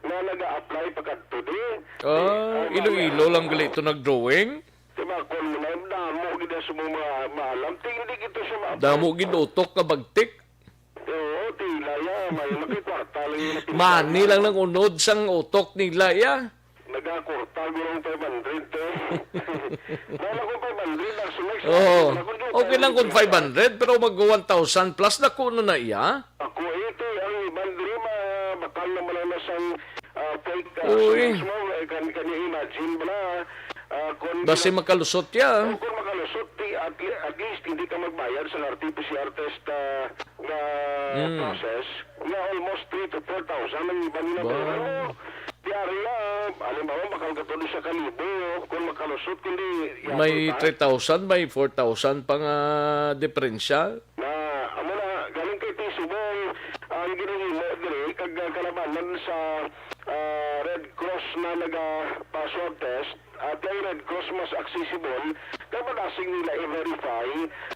Speaker 8: na nag-a-apply pagkadto di
Speaker 1: Iloilo lang gali ito nag-drawing.
Speaker 8: diba kung mo na damo gina sa mga maalam hindi ito sa
Speaker 1: Damo ginutok na bagtik.
Speaker 8: oo tila ya may makikwarta lang yung
Speaker 1: Mani lang nang unod sang utok nila ya.
Speaker 8: nagakurta gurong 500 Wala ko 500 Action Rex
Speaker 1: Oo.
Speaker 8: Wala ko
Speaker 1: Okay lang kung 500 pero mag 1,000 plus na kuno na iya.
Speaker 8: Ako ito ang ibandri bakal naman na sang fake
Speaker 1: Uy.
Speaker 8: sales mo kan imagine mo na kung
Speaker 1: Basi makalusot ya.
Speaker 8: kung makalusot at least hindi ka magbayad sa RT-PCR test na process na almost 3 to 4,000 ang iba nila pera mo. Diyari na, alimbawa makalkatuloy sa kalibo kung makalusot kundi
Speaker 1: May 3,000, may 4,000 pang diferensya.
Speaker 8: na amo na galing kay Tisubong ang ginahimo diri kag kalabanan sa Red Cross na naga-swab test at ang Red Cross mas accessible kaya madasing nila i-verify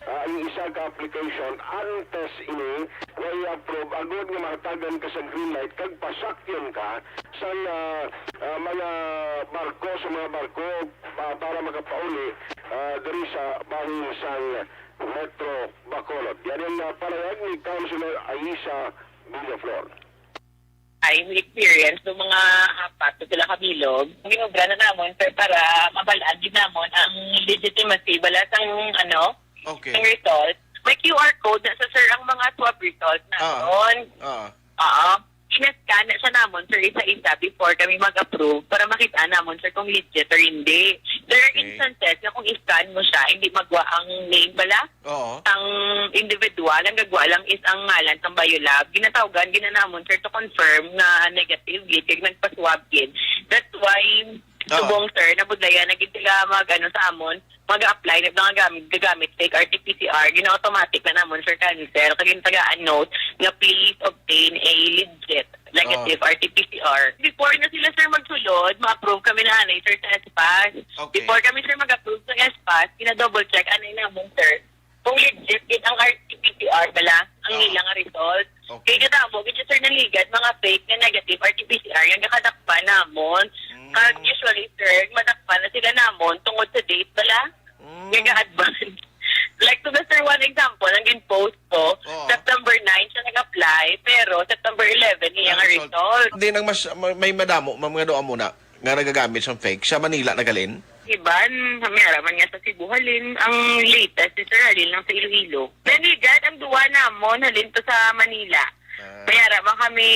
Speaker 8: ang isa ka application antes ini na i-approve agad nga mahatagan ka sa green light kag pasakyon ka sa mga barko para makapauli diri sa bahing sang Metro Bacolod. Yan ang palayag ni Councilor Aisa Villaflor.
Speaker 9: Ay, experience ng mga apat o sila kabilog. Ginobra na namon para mabalaan din namon ang legitimacy balas ang ang result. May QR code na sa sir ang mga swab result namin. Inescan na siya namon sir isa-isa before kami mag-approve para makita namon sir kung legit or hindi. There are instances na kung i-scan mo siya, hindi magwa ang name bala. Ang individual, ang gagawa lang is ang ngalan ng biolab. Ginatawagan, ginanamon sir to confirm na negative gid, kaya nagpa-swab gid. That's why subong sir, nabudlaya, naging sila sa amon, mag-apply na gagamit take RT-PCR, gina-automatic na namon sir cancer, kaging tagaan note na please obtain a legit negative RT-PCR. Before na sila sir magsulod, ma-approve kami na anay sir sa SPAS. Before kami sir mag-approve sa SPAS, kina-double check anay namon sir kung legit din ang RT-PCR bala, ang nilang result. Kaya katamo, kaya sir naligad mga fake na negative RT-PCR, yung nakadakpa namon. Kag usually sir, madakpa na sila namon tungod sa date bala. Yung advance. Like to the sir, one example, ang in-post ko, September 9 siya nag-apply, pero September 11 niya ang result.
Speaker 10: Hindi nang mas may madamo, mga doon muna nga nagagamit sa fake sa Manila nagalin.
Speaker 9: Iban, mayaraman niya sa Cebu halin. Ang latest si Sir halin lang sa Iloilo. Nanigad ang duwa namon halin to sa Manila. Mayaraman kami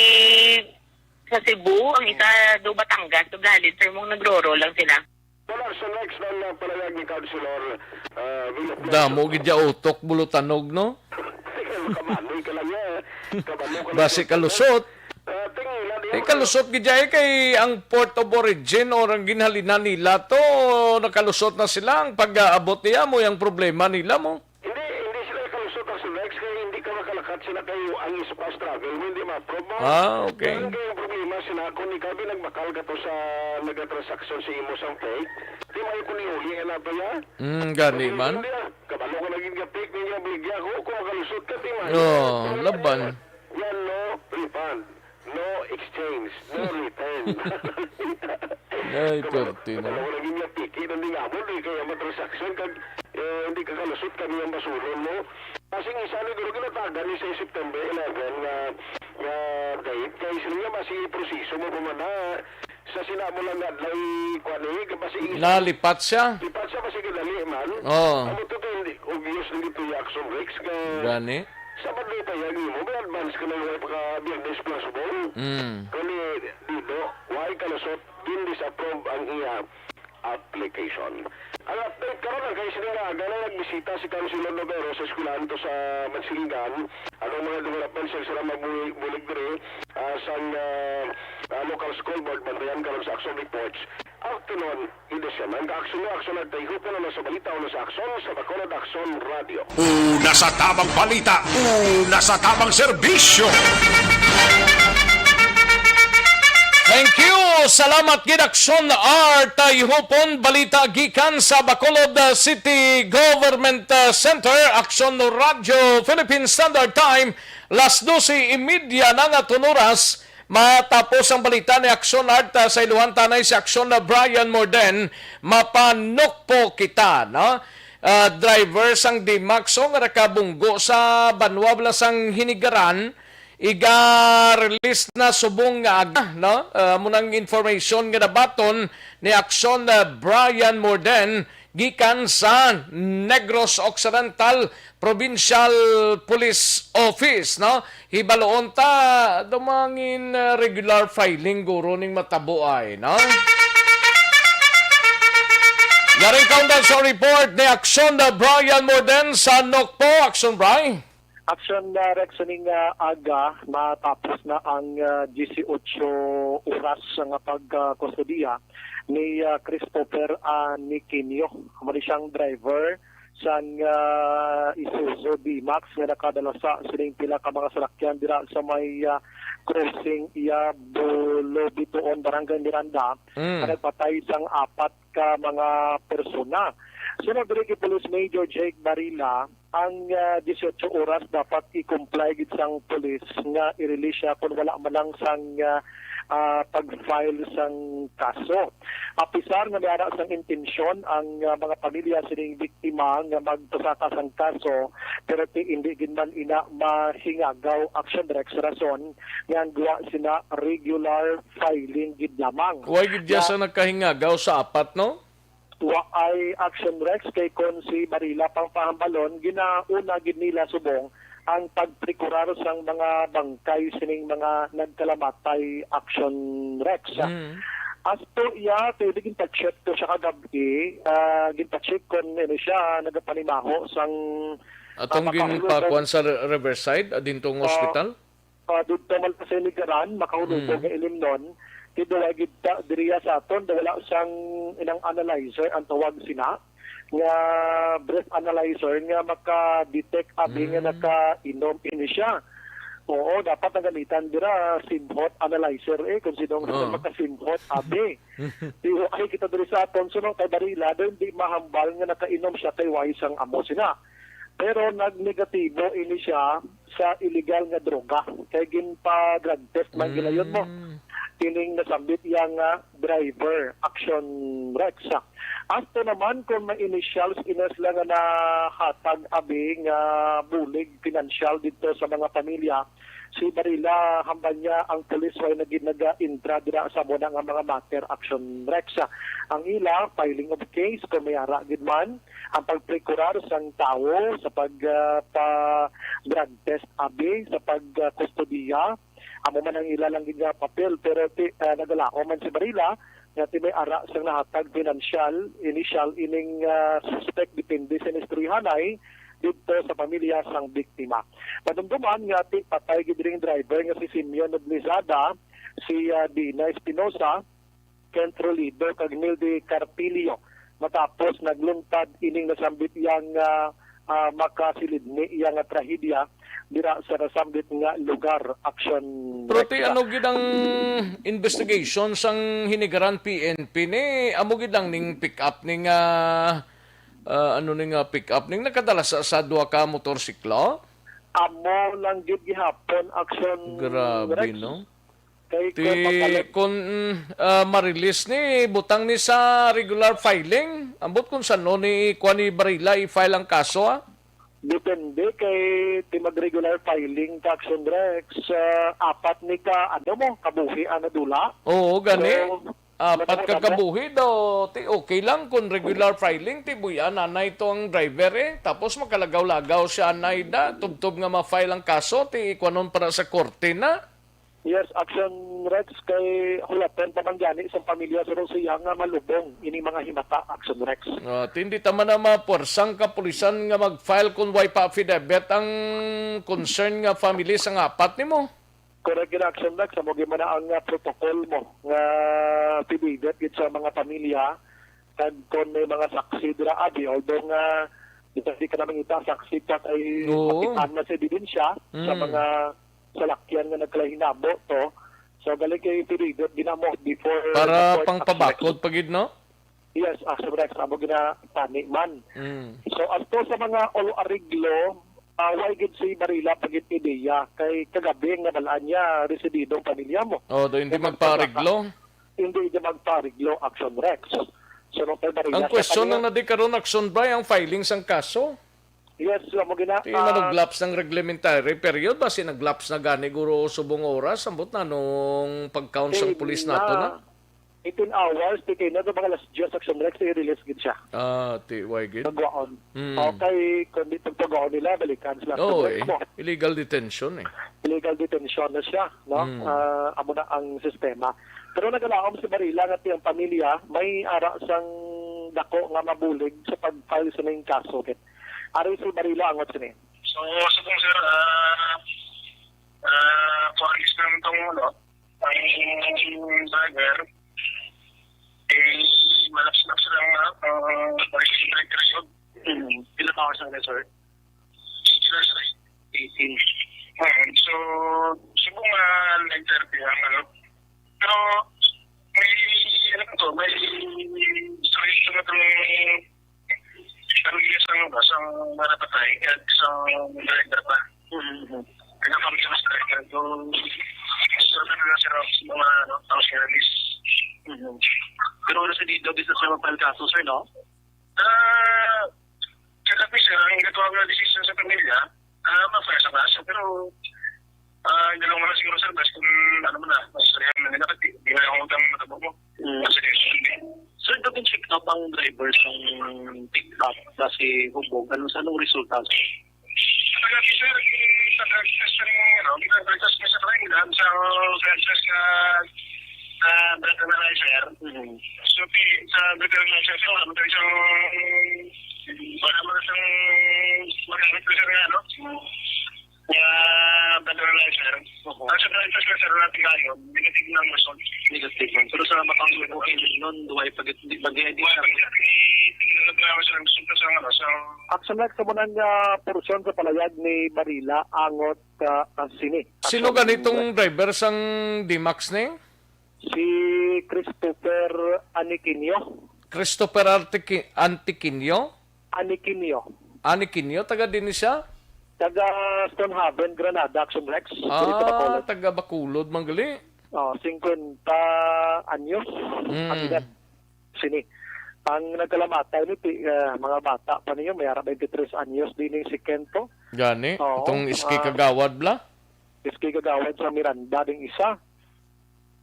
Speaker 9: sa Cebu, ang isa do Batangas, do halin sir mong nagro-roll lang sila.
Speaker 8: Wala sa next na palayag ni Councilor Villaflor.
Speaker 1: Damo gidya utok bulutanog no.
Speaker 8: Kamanoy ka lang
Speaker 1: Basi kalusot. Kalusot gidya kay ang port of origin or ang ginhalinan nila to nakalusot na sila ang pag-aabot niya mo yung problema nila mo.
Speaker 8: Hindi sila kalusot ang Sunex kaya hindi ka makalakat sila kayo ang ispas travel hindi ma-approve mo.
Speaker 1: Okay.
Speaker 8: Kaya yung problema sila kung ikaw nagmakal ka to sa nag-transaction sa imo sang fake di may kuniuli na to ya.
Speaker 1: Gani man.
Speaker 8: Kabalo ko naging gapik niya bligya ko kung makalusot ka di man.
Speaker 1: Laban.
Speaker 8: Yan no refund. No exchange, no return.
Speaker 1: Ay, perti na.
Speaker 8: Kalau lagi niya piki, hindi nga mo, kaya matransaction, kag hindi ka kalusot kami ang basulon mo. Kasi isa na gano'n ginatagan ni sa September 11 na date, kaya sila nga basi proseso mo pumana sa sinamo lang nga lay kwani, basi
Speaker 1: Nalipat siya.
Speaker 8: lipat siya basi kadali man. Ano to hindi, obvious na dito yung action breaks ka.
Speaker 1: Gani.
Speaker 8: Sabado pa yan mo, may advance ka na yung pagka-Biyernes plus ball. Kani dito, why kalusot, din disapprove ang iya application. Ang update karon ang kayo sila gano'n nagbisita si Councilor Novero sa eskwelahan to sa Mansilingan. Anong mga development sila magbulig diri sa local school board bantayan karon sa action reports. Afternoon, idesyon. Ang action na tayo po na sa balita o sa action sa Bacolod Action Radio.
Speaker 4: Una sa tamang balita, una sa tamang serbisyo.
Speaker 1: Thank you! Salamat gid Aksyon R. Tayhupon balita gikan sa Bacolod City Government Center. Aksyon Radio Philippine Standard Time. Las 12:30 na nga tunuras. Matapos ang balita ni Aksyon Arta sa iluhan tanay si Aksyon na Brian Morden, mapanok po kita, no? Driver sang Dimaxo nga nakabunggo sa Banwa sang Hinigaran, iga-release na subong nga aga, no? Munang information nga nabaton ni Aksyon na Brian Morden, gikan sa Negros Occidental Provincial Police Office, no? Hibaloon ta dumangin regular filing guro ning matabo ay, no? Yaring kaundan sa report ni Action na Brian Morden sa Nokpo. Action, Brian.
Speaker 11: Action na Rexoning aga, matapos na ang 18 oras nga pagkustodiya ni Christopher Niquinio. Mali siyang driver sa Isuzu D-Max nga nakadala sa sining pila ka mga salakyan dira sa may crossing Bulo Bituon, Barangay Miranda. Nagpatay sang 4 ka mga persona. Sunod diri kay Police Major Jake Barila, ang 18 oras dapat i-comply gid sang police nga i-release siya kung wala man lang sang pag-file sang kaso. Apisar nga may ara sang intensyon ang mga pamilya sining biktima nga magpasaka sang kaso, pero hindi gid man ina mahingagaw action direct sa rason nga gawa sina regular filing gid lamang.
Speaker 1: Huwag gid sa nagkahingagaw sa 4, no?
Speaker 11: Wa ay action rex kay kon si Barila pang pahambalon ginauna gid nila subong ang pagprekurar sang mga bangkay sining mga nagkalamatay action rex. As to iya pwede ginpa-check to siya kagabi, ginpa-check kon siya nagapanimaho sang
Speaker 1: atong ginpakuan sa Riverside adintong hospital.
Speaker 11: Dito man sa Ligaran makahulubog nga ilim nun. Dila gid diriya sa aton wala sang inang analyzer ang tawag sina nga breath analyzer nga maka-detect abi nga naka-inom ini siya. Oo, dapat ang gamitan dira simhot analyzer kung sino nga maka-simhot abi. Pero ay kita diri sa aton sunod kay Barila di mahambal nga naka-inom siya kay wise ang amo sina. Pero nag-negatibo ini siya sa illegal nga droga. Kay ginpa-drug test man gilayon mo. Tining nasambit yang driver action rex. Asto naman kung may initials inas lang na hatag abing bulig financial dito sa mga pamilya, si Barila hambal niya ang pulis way nag-intra dira sa muna nga mga matter action rex. Ang ila filing of case kung may ara gid man ang pagprekurar sang tao sa drug test abi sa pagkustodiya. Amo man ang ilalang gid papel pero nagalao man si Barila nga may ara sang nahatag financial initial ining suspect depende sa istoryahanay dito sa pamilya sang biktima. Padumduman nga patay gid ring driver nga si Simeon Noblezada, si Dina Espinosa, Kent Rolido kag Nilde Carpilio. Matapos naglungtad ining nasambit yang makasilidni yang trahedya dira sa nasambit nga lugar action.
Speaker 1: Pero ano gid ang investigation sang hinigaran PNP ni amo gid lang ning pick up ning pick up ning nakadala sa duha ka motorsiklo?
Speaker 11: Amo lang gid gihapon action.
Speaker 1: Grabe
Speaker 11: Rex.
Speaker 1: no.
Speaker 11: Kay
Speaker 1: kung ma-release ni butang ni sa regular filing, ambot kung sano ni kuha ni Barila i-file ang kaso
Speaker 11: Depende kay mag-regular filing ka action Rex. Apat ni ka kabuhi dula.
Speaker 1: Oo, gani.
Speaker 11: So,
Speaker 1: Apat ka kabuhi daw. Okay lang kung regular filing. Buyan, anay ito ang driver Tapos makalagaw-lagaw siya anay da. Tubtob nga ma-file ang kaso. Ikuanon para sa korte na.
Speaker 11: Yes, action Rex kay hulatan pa man gani sa pamilya sa siya nga malubong ini mga himata action Rex.
Speaker 1: Hindi tama na mapursang kapulisan nga mag-file kung why pa affidavit ang concern nga family sa apat ni mo.
Speaker 11: Correct in action Rex, mo man ang protocol mo nga affidavit gid sa mga pamilya kag kon may mga saksi dira abi although nga di ka naman ita saksi pa kay mapitan na sa ebidensya sa mga salakyan nga nagkalahinabo to. So galing kay affidavit ginamo before
Speaker 1: para pang pabakod pagid no?
Speaker 11: Yes, action Rex amo ginatani man. So asto sa mga ariglo why gid si Barila pagit ideya kay kagabi nga balaan niya resididong pamilya mo.
Speaker 1: Do hindi magpareglo.
Speaker 11: Hindi magpareglo action Rex. So no Barila.
Speaker 1: Ang question na di karon action ba ang filing sang kaso?
Speaker 11: Yes, mo gina.
Speaker 1: Naglaps ng reglementary period ba sinaglaps na gani guro subong oras ambot na nung pag-count sang pulis nato na?
Speaker 11: 18 hours, di kayo na ito mga last Diyos action Rex, i-release gid siya.
Speaker 1: Tiway gid.
Speaker 11: Pagwaon. Okay, kung dito pagwaon nila, balikan sila.
Speaker 1: Oo illegal detention
Speaker 11: Illegal detention na siya, no? Amo na ang sistema. Pero nagalaom si Barila nga tiyang pamilya, may ara sang dako nga mabulig sa pag-file sa ning kaso. Ari si Barila angot sini.
Speaker 8: So, sa kung sir, pakis naman itong ang driver, malaps-laps lang parisi director yun. Ilan hours na rin, sir? 18 hours na 18. So, subong nag-therapy ang pero, may story ito na itong karugiyas ang marapatay at isang director pa. Kaya kami sa mas director. So, serve na lang sa mga functionaries. Pero wala sa dito, business na mapahal kaso, sir, no? Kaya sir, ang ginagawa na decision sa pamilya, ma-fire sa kaso. Pero, dalawang na siguro, sir, basta kung ano mo na, masasarihan na nila, di ba yung utang matabog mo?
Speaker 11: Sir, doon check up ang drivers ng pick-up kasi hubog. Anong resulta?
Speaker 8: Talaga, sir, test ng ginag-test niya sa Panginoon sa franchise na breath analyzer. So, sa breath analyzer, wala mo tayo siyang magamit ko, sir, nga, breath analyzer. Ang sa breath analyzer natin kayo, negative ng result.
Speaker 11: Negative man. Pero sa makang okay nun, duway pag-edit siya. Aksanak sa munang porusyon sa palayag ni Barila angot ang sini.
Speaker 1: Sino ganitong driver sang D-Max ni?
Speaker 11: Si Christopher Aniquinio.
Speaker 1: Christopher Antiquinio? Aniquinio, taga din siya?
Speaker 11: Taga Stonehaven, Granada, Action Rex.
Speaker 1: Taga Bacolod, Manggali.
Speaker 11: 50 anyos. Ang edad. Sini. Ang nagkalamatay ni mga bata pa ninyo, may harap 23 anyos din si Kento.
Speaker 1: Gani, itong iski kagawad bla?
Speaker 11: Iski kagawad sa Miranda ding isa.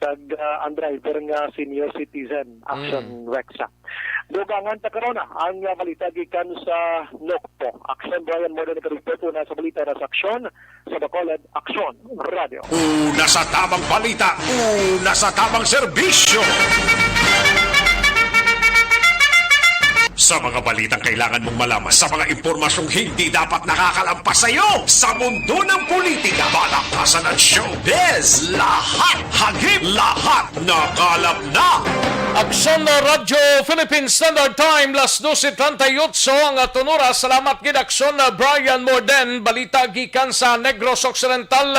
Speaker 11: Ang driver nga senior citizen, Action Rexa. Dugangan ta karona ang balita gikan sa Nokpo. Action Brian mo na nag-report na sa balita na sa Action sa Bacolod Action Radio.
Speaker 4: Una sa tamang balita, una sa tamang serbisyo. Sa mga balitang kailangan mong malaman, sa mga impormasyong hindi dapat nakakalampas sa iyo, sa mundo ng politika, balakasan at showbiz, lahat hagip, lahat nakalap na.
Speaker 1: Aksyon na Radyo Philippine Standard Time, las 12:38 ang atunura. Salamat gid Aksyon na Brian Morden, balita gikan sa Negros Occidental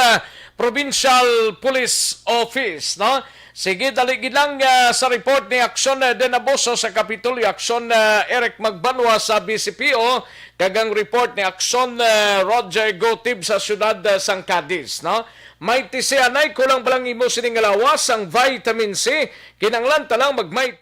Speaker 1: Provincial Police Office, no? Sige, daligid lang sa report ni Aksyon Denaboso sa Kapitolyo, Aksyon Eric Magbanwa sa BCPO, kagang report ni Aksyon Roger Gotib sa siyudad San Cadiz, no? May tisianay, kulang balang imo sining lawas ang vitamin C, kinanglan talang magmay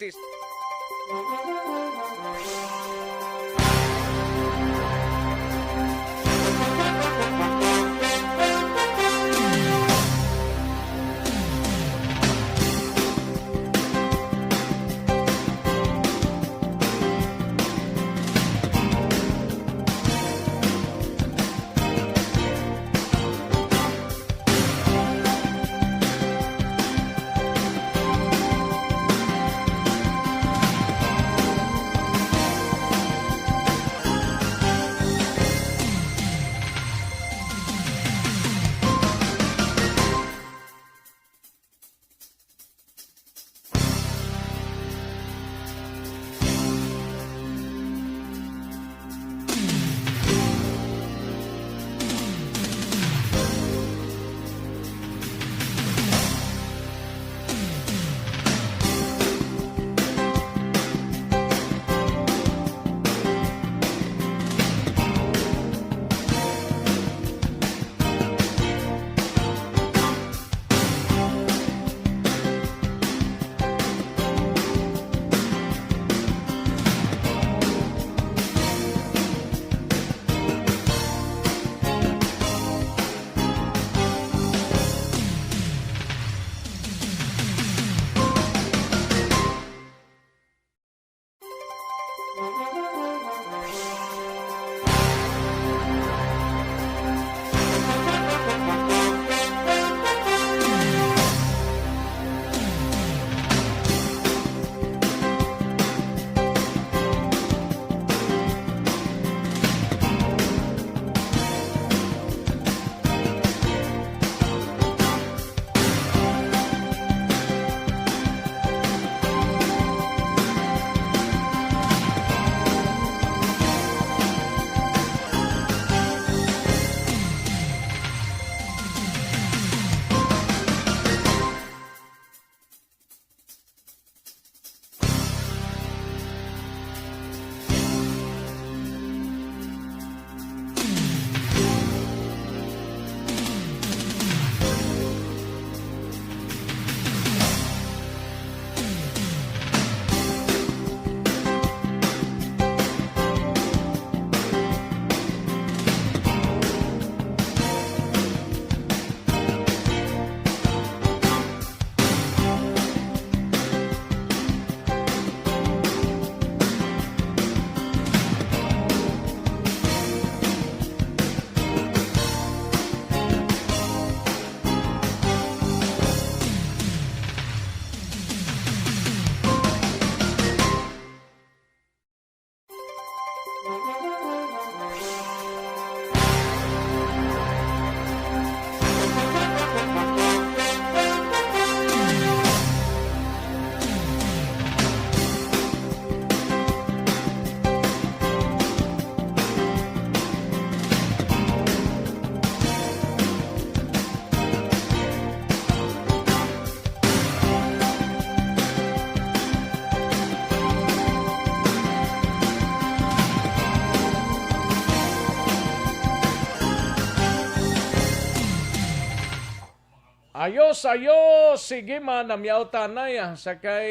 Speaker 1: Ayos, ayos! Sige man, namyaw tanay. Sa kay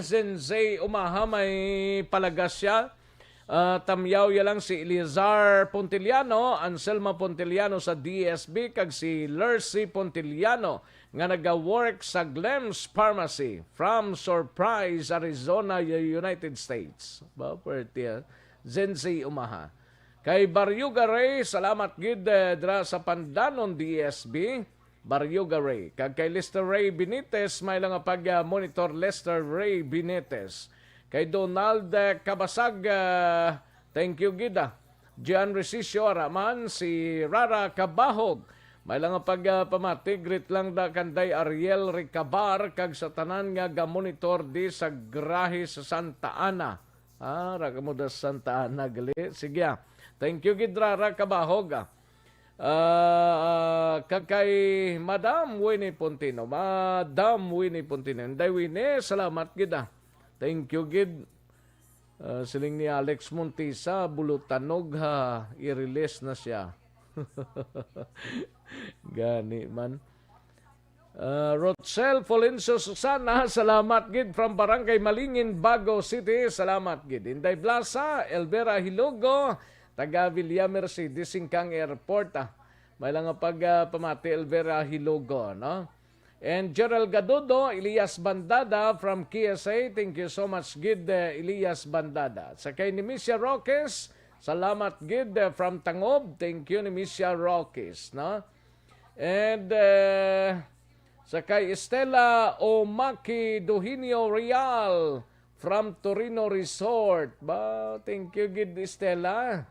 Speaker 1: Zenzay Umaha, may palagas siya. Tamyaw ya lang si Elizar Pontiliano, Anselma Pontiliano sa DSB, kag si Lercy Pontiliano, nga nag-work sa Glems Pharmacy from Surprise, Arizona, United States. Ba, pwerte, Zenzay Umaha. Kay Baryuga Ray, salamat gid dra sa Pandanon DSB. Baryuga Ray. Kag kay Lester Ray Benitez, may lang pag-monitor Lester Ray Benitez. Kay Donald Kabasag, thank you gida. Gian Resicio Araman, si Rara Kabahog, may lang pag-pamati, greet lang da kanday Ariel Ricabar, kag sa tanan nga ga-monitor di sa grahe sa Santa Ana. Raka mo da Santa Ana, gali. Sige, thank you gid Rara Kabahog. Kay Madam Winnie Pontino. Madam Winnie Pontino. Day Winnie, salamat gid. Thank you gid. Siling ni Alex Montisa, bulutanog ha. I-release na siya. Gani man. Rochelle Folencio Susana, salamat gid from Barangay Malingin, Bago City. Salamat gid. Inday Blasa, Elvera Hilogo, taga Villa Mercedes, Singkang Airport. May lang pamati Elvera Hilogo, no? And Gerald Gadodo, Elias Bandada from KSA. Thank you so much, gid Elias Bandada. Sa kay Nemesia Roques, salamat gid from Tangob. Thank you Nemesia Roques, no? And sa kay Estela Omaki Dohinio Real from Torino Resort. Ba, thank you gid Estela.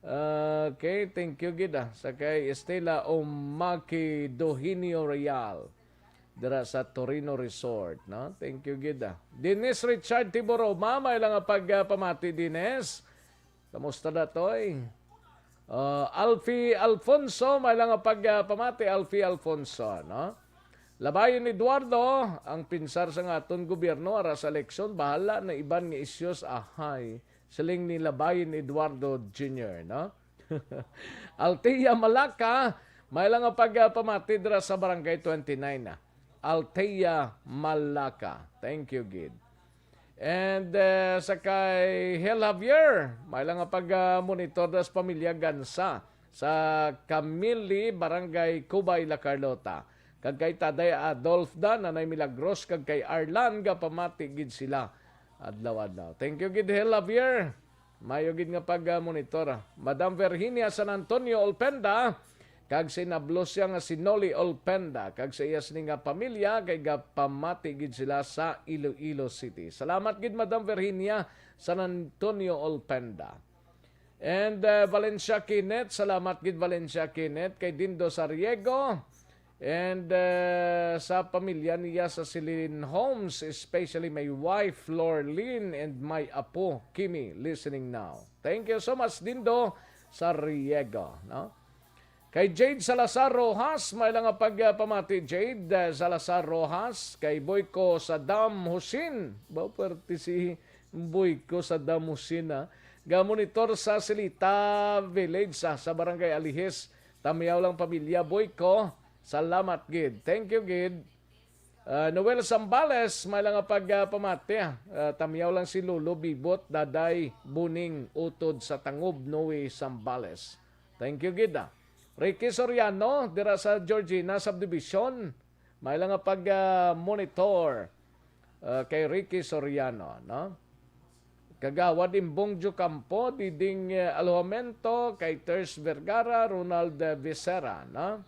Speaker 1: Okay, thank you gid. Sa kay Estela Omaki Dohinio Real dira sa Torino Resort, no? Thank you gid. Dennis Richard Tiboro, mama lang pagpamati Dennis. Kamusta na toy? Alfie Alfonso, may lang pagpamati Alfie Alfonso, no? Labayon Eduardo, ang pinsar sa aton gobyerno ara sa eleksyon, bahala na iban nga issues ahay. Siling ni Labayon Eduardo Jr., no? Altea Malaka, may lang pagpamati dira sa Barangay 29 na. Altea Malaka. Thank you, gid. And sa kay Hel Javier, may lang pag-monitor das pamilya Gansa sa Camili, Barangay Cubay, La Carlota. Kag kay Taday Adolf Dan, Nanay Milagros, kag kay Arlan, pamati gid sila. Adlaw-adlaw. Thank you gid Hel Javier. Mayo gid nga pag-monitor. Madam Virginia San Antonio Olpenda, kag sinablos siya nga si Noli Olpenda, kag sa iyas ni nga pamilya, kay pamati gid sila sa Iloilo City. Salamat gid Madam Virginia San Antonio Olpenda. And Valencia Kinet, salamat gid Valencia Kinet, kay Dindo Sariego, and sa pamilya niya sa Celine Homes, especially my wife Lorlene and my apo Kimi listening now. Thank you so much Dindo Sariego, no? Kay Jade Salazar Rojas, may lang pagpamati Jade Salazar Rojas. Kay Boyko Saddam Hussein, bawperti si Boyko Saddam Hussein, ga-monitor sa Silita Village sa Barangay Alihes. Tamiyaw lang pamilya Boyko, salamat gid. Thank you gid. Noel Sambales, may lang pagpamati. Tamiyaw lang si Lolo Bibot, Daday Buning Utod sa Tangob, Noe Sambales. Thank you gid. Ricky Soriano, dira sa Georgina Subdivision. May lang pag-monitor kay Ricky Soriano, no? Kagawad Imbongjo Campo, Diding Alojamento, kay Ters Vergara, Ronald Vicera, no?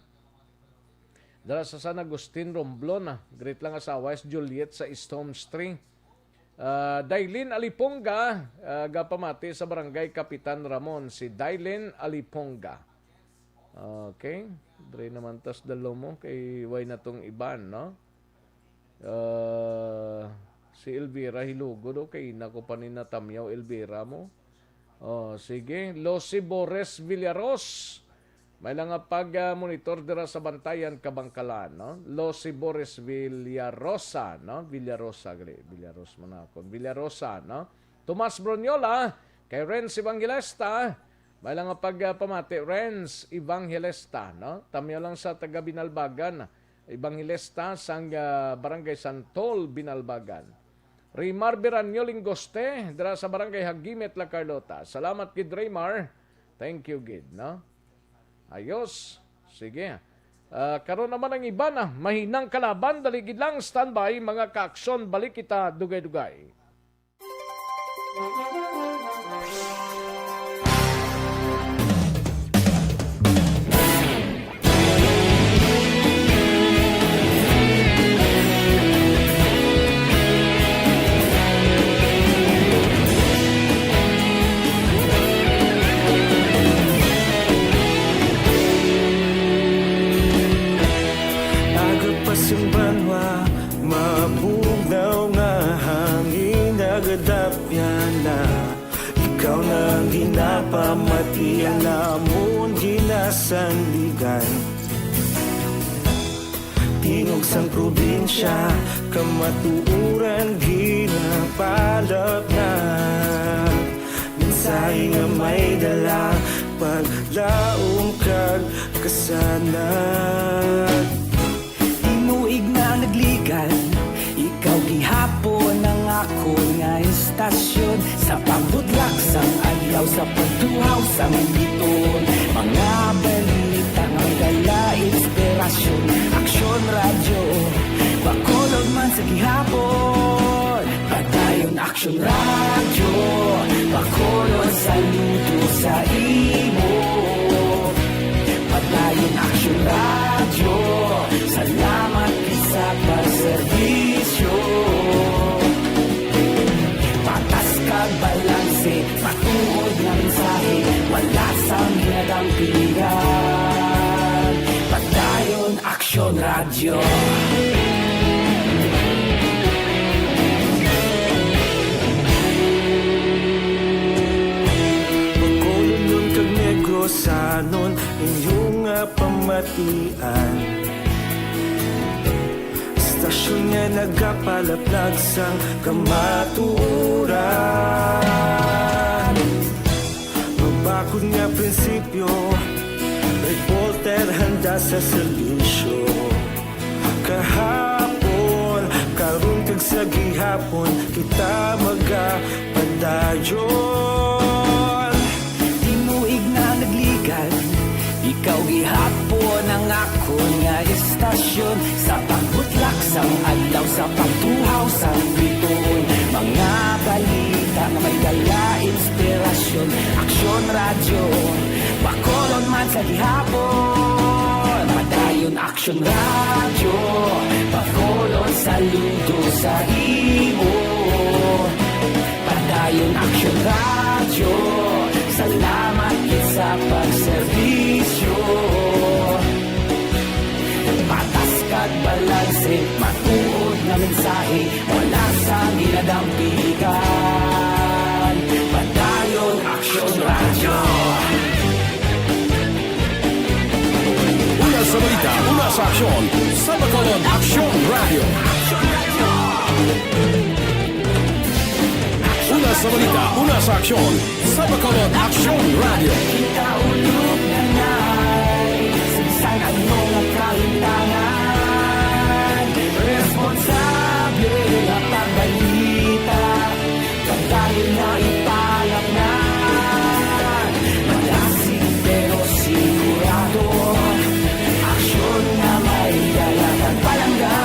Speaker 1: Dira sa San Agustin Romblon, great lang sa West Juliet sa Storms 3. Dailin Aliponga, gapamati sa Barangay Kapitan Ramon, si Dailin Aliponga. Okay. Dre naman tas dalo mo kay way na tong iban, no? Si Elvira Hilugo do kay nako pa ni natamyaw Elvira mo. Sige. Losi Bores Villaros. May lang pag-monitor dira sa Bantayan, Kabangkalan, no? Losi Boris Villarosa, no? Villarosa, Villaros mo na ako. Villarosa, no? Tomas Bronyola, kay Renz Evangelista, may lang pagpamati, Renz Evangelista, no? Tamyo lang sa taga Binalbagan. Ebanghilista sang Barangay Santol, Binalbagan. Raymar Biranyo Lingoste, dira sa Barangay Hagimet, La Carlota. Salamat gid Raymar. Thank you gid, no? Ayos. Sige. Karon naman ang iba na mahinang kalaban, daligid lang standby mga kaaksyon, balik kita dugay-dugay.
Speaker 12: Agapasang banwa, mabugnaw nga hangin agadapyan na. Ikaw nang ginapamatian namon ginasandigan. Tingog sang probinsya, kamatuuran ginapalap na. Minsay nga may dala, paglaong kag kasanat. Inuig na nagligan, ikaw gihapon ang ako nga istasyon. Sa pagbudlak sang ayaw, sa pagtuhaw sang biton. Mga balita nga dala inspirasyon. Aksyon radyo, bakolog man sa gihapon. Padayon aksyon radyo, bakolog saludo sa imo. Padayon aksyon radyo, salamat sa pagserbisyo. Patas kag balanse, patuod na mensahe, wala sang hinadampingan. Padayon aksyon radyo. Bacolod kag Negros anon inyong pamatian. Istasyon nga nagapalaplag sang kamaturan. Magbakod nga prinsipyo, reporter handa sa serbisyo. Kahapon, karon kag sa gihapon, kita magapadayon. Tinuig na nagligan, ikaw gihapon ang ako nga istasyon. Sa pagbutlak sang adlaw, sa pagtuhaw sang biton. Mga balita na may dala inspirasyon. Aksyon radyo, bakolon man sa gihapon. Padayon aksyon radyo, bakolon saludo sa imo. Padayon aksyon radyo, salamat sa pagserbisyo. Patas kag balanse, matuod na mensahe, wala sa ginadampigan. Padayon aksyon radyo.
Speaker 4: Una sa balita, una sa aksyon, sa Bacolod Aksyon Radio. Una sa balita, una sa aksyon, sa Bacolod Aksyon Radio.
Speaker 12: Kita ulog na na'y sigsag ang mga kalintangan. Responsable na pagbalita, pagdayon na ipalap na. Malasig pero sigurado, aksyon na may dalagang palangga.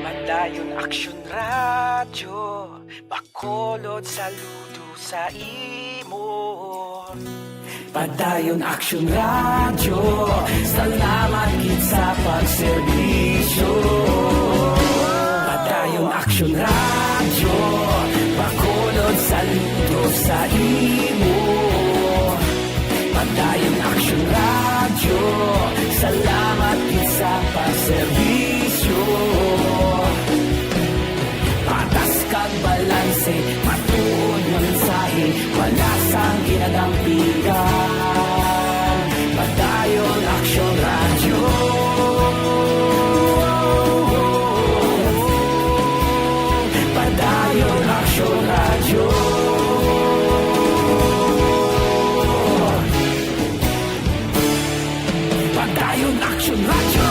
Speaker 12: Padayon aksyon radyo, bakolod saludo sa imo. Padayon aksyon radyo, salamat gid sa pagserbisyo. Padayon aksyon radyo, bakolod saludo sa imo. Padayon aksyon radyo, salamat gid sa pagserbisyo. Patas kag balanse, matuod nga mensahe, wala sang ginadampigan. Padayon Padayon Action Radyo.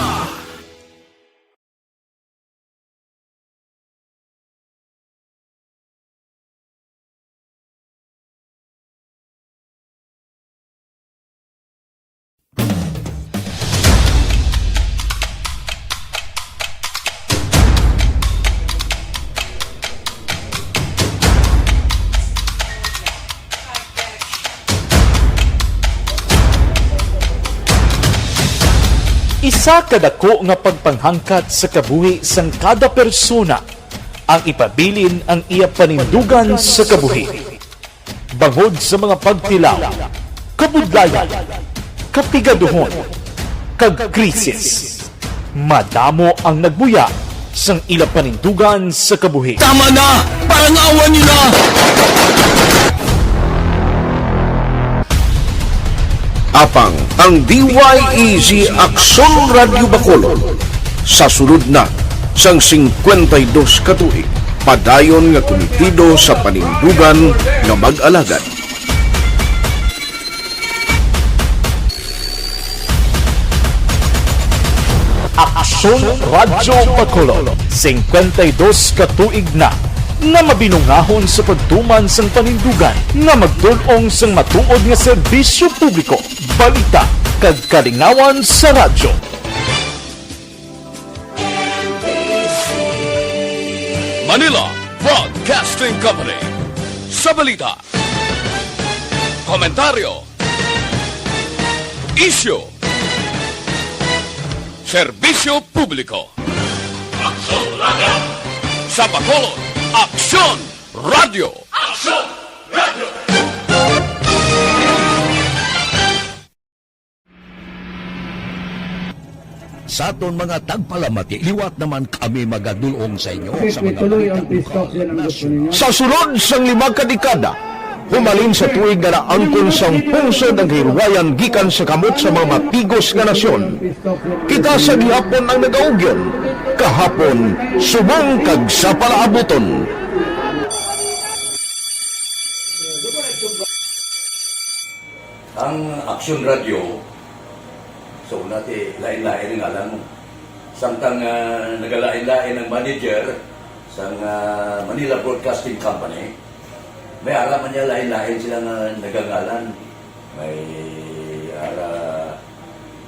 Speaker 13: Isa kadako nga pagpanghangkat sa kabuhi sang kada persona ang ipabilin ang iya panindugan sa kabuhi. Bangod sa mga pagtilaw, kabudlayan, kapigaduhon, kag krisis. Madamo ang nagbuya sang ila panindugan sa kabuhi.
Speaker 12: Tama na! Parang awan niyo na!
Speaker 10: Apang ang DYEZ Aksyon Radio Bacolod sa sulod na sang 52 katuig padayon nga komitido sa panindugan nga mag-alagad.
Speaker 13: Aksyon Radio Bacolod 52 katuig na nga mabinungahon sa pagtuman sang panindugan nga magdulong sang matuod nga serbisyo publiko, balita kag kalingawan sa radyo.
Speaker 4: Manila Broadcasting Company. Sa balita, komentaryo, isyu, serbisyo publiko. Aksyon Radio! Sa Bacolod, Aksyon Radio! Aksyon Radio!
Speaker 14: Sa aton mga tagpalamati, liwat naman kami magadulong sa inyo sa mga
Speaker 10: Sa sulod sang 5 kadekada, humalin sa tuig nga naangkon sang pungsod ang hirwayan gikan sa kamot sa mga matigos nga nasyon. Kita sa gihapon ang nagaugyon, kahapon subong kag sa palaabuton.
Speaker 5: Ang Aksyon Radio, so unati lain-lain ng alam mo. Samtang nagalain-lain ng manager sa Manila Broadcasting Company, may araman niya lain-lain silang nagangalan. May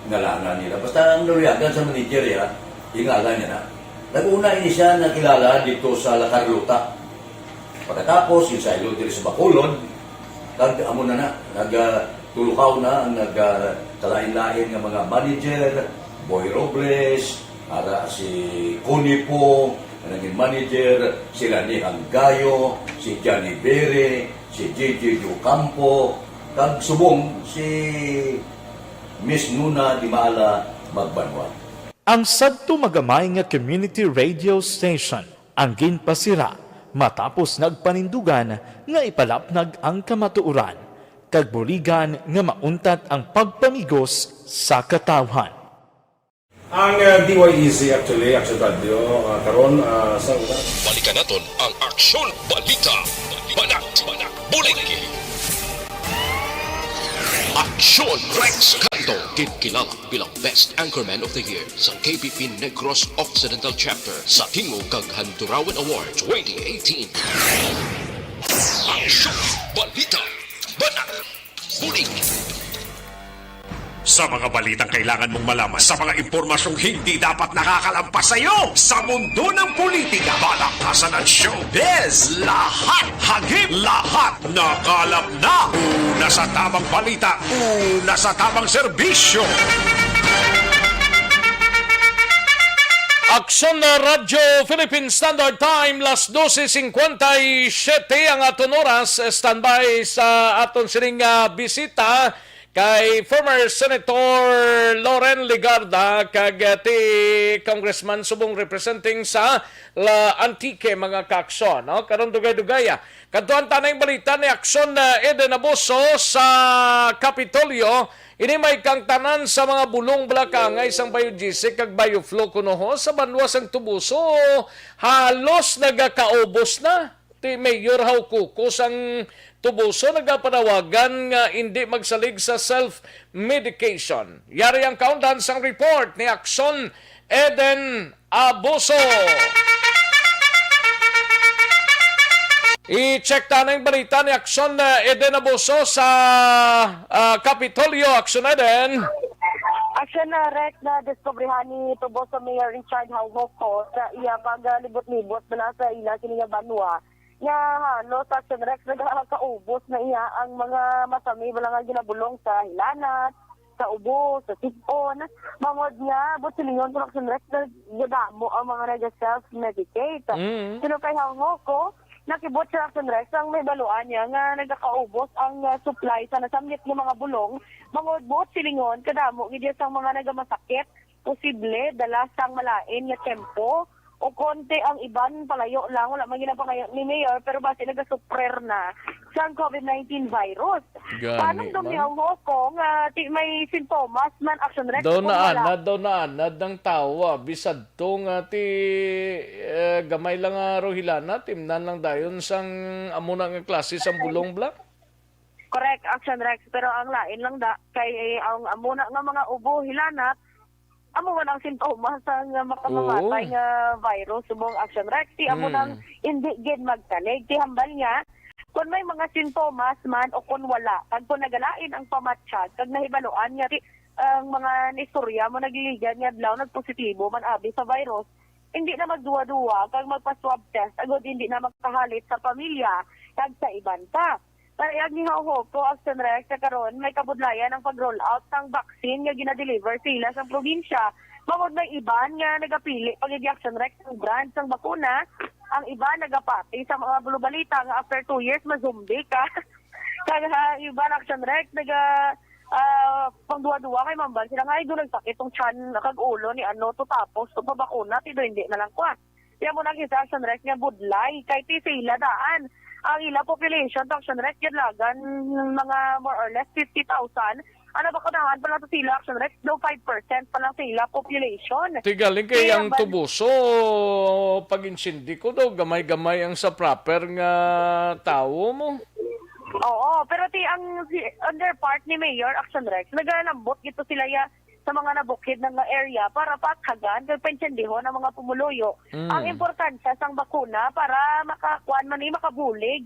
Speaker 5: ngalangan nila. Basta ang naluyagan sa manager ya, ingalan niya na. Nag-una ini siya nakilala dito sa La Carlota. Pagkatapos, yung sa Ilod sa Bacolod, amo na nagtulukaw na ang nagkalain-lain ng mga manager, Boy Robles, ara si Connie po, naging manager, si Rani Hanggayo, si Johnny Bere, si JJ Ocampo, kag subong si Miss Nuna Di Maala Magbanwa.
Speaker 13: Ang sadto magamay nga community radio station ang ginpasira matapos nagpanindugan nga ipalapnag ang kamatuoran kag buligan nga mauntat ang pagpamigos sa katawhan.
Speaker 4: Ang DYEZ actually, Aksyon Radio, karon sa una.
Speaker 2: Balikan naton ang Aksyon Balita. Banat, bulig. Aksyon Rex Canto, kilala bilang Best Anchorman of the Year sa KPP Negros Occidental Chapter sa Tingog kag Handurawan Award 2018. Aksyon Balita. Banat, bulig.
Speaker 4: Sa mga balitang kailangan mong malaman, sa mga impormasyong hindi dapat nakakalampas sa iyo, sa mundo ng politika, balakasan at showbiz, lahat hagip, lahat nakalap na. Una sa tamang balita, una sa tamang serbisyo.
Speaker 1: Aksyon na Radyo Philippine Standard Time, las 12:57 ang aton oras. Standby sa aton sining bisita kay former Senator Loren Legarda kag ti Congressman subong representing sa La Antique mga kaaksyon, no? Karon dugay-dugaya. Kadtuan tanay balita ni Aksyon na Eden Abuso sa Kapitolyo. Ini may kang tanan sa mga bulong Balakangay sang Bayo Gisik kag Bayo Flo kunoho sa banwa sang Tubuso. Halos nagakaubos na ti Mayor Haukuko sang tubuso nagapanawagan nga hindi magsalig sa self-medication. Yari ang countdown sang report ni Aksyon Eden Abuso. I-check ta na yung balita ni Aksyon Eden Abuso sa Kapitolyo. Aksyon Eden.
Speaker 6: Action na rek na diskobrihan ni Tuboso Mayor Richard Hauhoko sa iya paglibot-libot mula sa ila kiniya Banwa. Nga halos action rek nagkakaubos na iya ang mga masami wala nga ginabulong sa hilanat, sa ubo, sa tipon. Mangod niya, butsilingon kung action rek na gadamo ang mga nag-self-medicate. Sino kay Hauhoko, nakibot sa action rex ang may baluan niya nga nagkakaubos ang supply sa nasamnit ng mga bulong. Mangod silingon kadamo gid sang mga nagamasakit, posible dala sang malain nga tempo o konti ang iban palayo lang wala man ginapangayo ni Mayor pero base nagasuprer na sang COVID-19 virus. Paano dong ni Hauhoko nga may sintomas man action rex
Speaker 1: Daw naanad ng tawa bisad to nga ti gamay lang nga rohilana timnan lang dayon sang amuna nga klase sang bulong bla.
Speaker 6: Correct, action rex pero ang lain lang da kay ang amuna nga mga ubo hilanat amo man ang sintomas sang makamamatay nga virus subong action rex ti amo nang hindi gid magtalig ti hambal niya kung may mga sintomas man o kung wala kag kung nagalain ang pamatsyag kag nahibaluan niya ti ang mga nistorya mo nagliligan nga adlaw nagpositibo man abi sa virus hindi na magduwa-duwa kag magpa-swab test agud hindi na magkahalit sa pamilya kag sa iban pa. Kaya ni Hauhoko action rex sa karon may kabudlayan ang pag-roll out ng vaccine nga gina-deliver sila sa probinsya. Mangod may iban nga nagapili pag action rex ng brand sang bakuna, ang iba nagapati sa mga bulubalita nga after 2 years mazumbi ka. Kaya iban action rex pangduwa-duwa kay mambal sila nga doon nagsakit tong tiyan kag ulo ni ano to tapos to pabakuna ti do hindi na lang kwat. Kaya mo nakita action rex nga budlay kay ti sila daan ang ila population to action rex lagan mga more or less 50,000. Ano ba kanahan pa lang to sila action rex do 5% pa lang sila population.
Speaker 1: Tigaling kay ang tubuso pag insindi ko do gamay-gamay ang sa proper nga tao mo.
Speaker 6: Oo, pero ang under part ni Mayor Action Rex, nagalambot gito sila sa mga nabukid ng area para pathagan kay pensyendiho ng mga pumuluyo. Ang importansya sang bakuna para makakuan man makabulig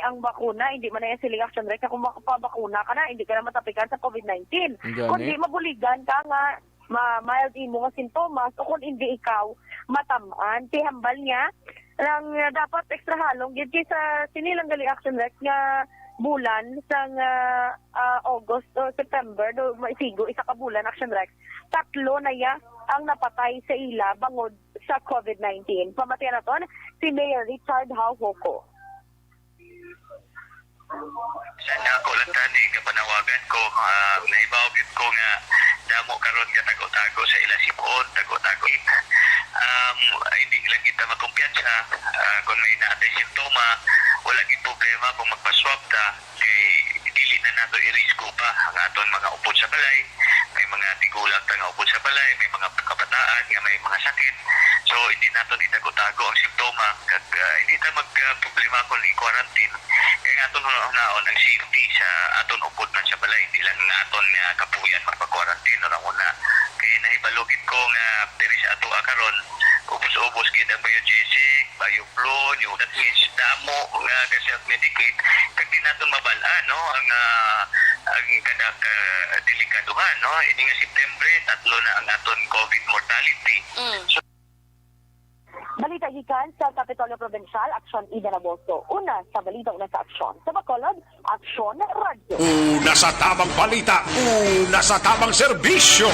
Speaker 6: ang bakuna, hindi man na siling Action Rex kung makapabakuna ka na, hindi ka na matapikan sa COVID-19. Kundi mabuligan ka nga mild imo nga sintomas o kung hindi ikaw matamaan, hambal niya lang dapat extra halong gid sa sinilang gali action rex nga bulan sang August o September do maisigo isa ka bulan action rex 3 na ya ang napatay sa ila bangod sa COVID-19. Pamatian naton si Mayor Richard Hauhoko.
Speaker 15: Sana ako lang tani kapanawagan ko naibawagit ko nga damo karon nga tago-tago sa ila sipon tago-tago hindi lang kita makumpiyansa kung may naatay sintoma wala gid problema kung magpa-swab ta kay dili na nato i-risko pa ang aton mga upod sa balay may mga tigulang ta nga upod sa balay may mga kabataan nga may mga sakit so hindi nato itago-tago ang simptoma kag hindi ta magproblema kung i-quarantine kay aton naon ang safety sa aton upod man sa balay hindi lang aton nga kapuyan magpa-quarantine ora una kay nahibalogit ko nga diri sa ato karon ubos-ubos gid ang biogesic, bioflu, new that means damo nga self-medicate kag di naton mabalaan no ang kada delikaduhan no ini nga September 3 na ang aton COVID mortality. So,
Speaker 6: Balita gikan sa Kapitolyo Provincial, Aksyon Eden Abuso. Una sa balita, una sa aksyon. Sa Bacolod, Aksyon Radio.
Speaker 4: Una sa tamang balita, una sa tamang serbisyo.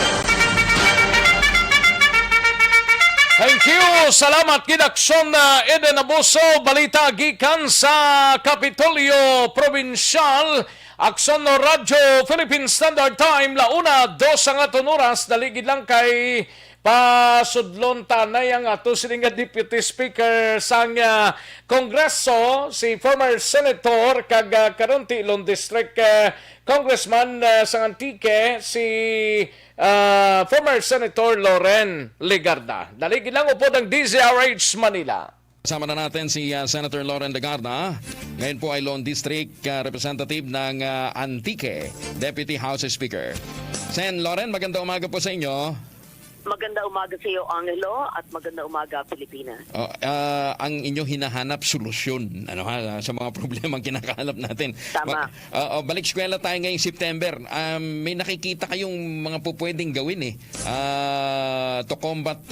Speaker 1: Thank you. Salamat gid Aksyon Eden Abuso. Balita gikan sa Kapitolyo Provincial. Aksyon Radio Philippine Standard Time. Launa, 2 ang aton oras. Daligid lang kay pasudlon tanay ang ato sining Deputy Speaker sang Kongreso, si former Senator kag karon ti Ilon District Congressman sang Antique, si former Senator Loren Legarda. Daligid lang upod ang DZRH Manila.
Speaker 16: Kasama na natin si Senator Lauren Legarda. Ngayon po ay Lone District Representative ng Antique, Deputy House Speaker. Sen. Lauren, magandang umaga po sa inyo.
Speaker 17: Maganda umaga sa iyo, Angelo, at maganda umaga, Pilipinas.
Speaker 16: Ang inyo hinahanap solusyon sa mga problemang kinakahanap natin.
Speaker 17: Tama.
Speaker 16: Balik eskwela tayo ngayong September. May nakikita kayong mga pupwedeng gawin to combat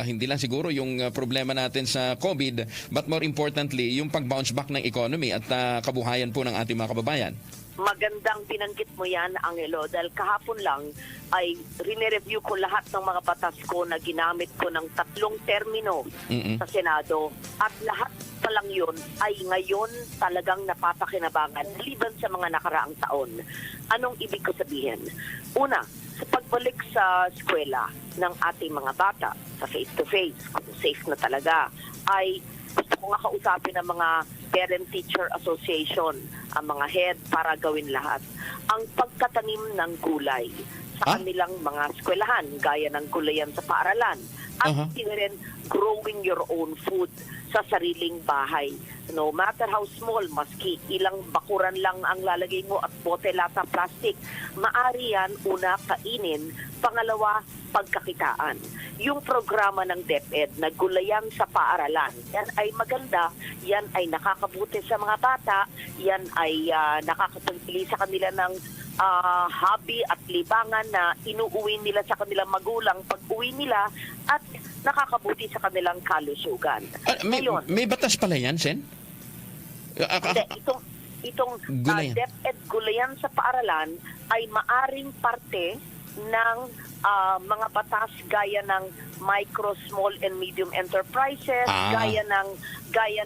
Speaker 16: hindi lang siguro yung problema natin sa COVID, but more importantly, yung pag-bounce back ng economy at kabuhayan po ng ating mga kababayan.
Speaker 17: Magandang binanggit mo yan, Angelo, dahil kahapon lang ay rinireview ko lahat ng mga batas ko na ginamit ko ng 3 termino sa Senado, at lahat pa lang yun ay ngayon talagang napapakinabangan maliban sa mga nakaraang taon. Anong ibig ko sabihin? Una, sa pagbalik sa eskwela ng ating mga bata sa face-to-face, kung safe na talaga, ay gusto ko nga kausapin ng mga Parent-Teacher Association, ang mga head, para gawin lahat. Ang pagtatanim ng gulay sa kanilang mga eskwelahan, gaya ng gulayan sa paaralan. At rin growing your own food sa sariling bahay. No matter how small, maski ilang bakuran lang ang lalagay mo at bote, lata, plastic, maari yan, una, kainin, pangalawa, pagkakitaan. Yung programa ng DepEd na gulayan sa paaralan, yan ay maganda, yan ay nakakabuti sa mga bata, yan ay nakakapagpili sa kanila ng hobby at libangan na inuuwi nila sa kanilang magulang pag-uwi nila, at nakakabuti sa kanilang kalusugan.
Speaker 16: May batas pala yan, Sen?
Speaker 17: Itong DepEd gulayan sa paaralan ay maaring parte ng mga batas gaya ng micro, small and medium enterprises, gaya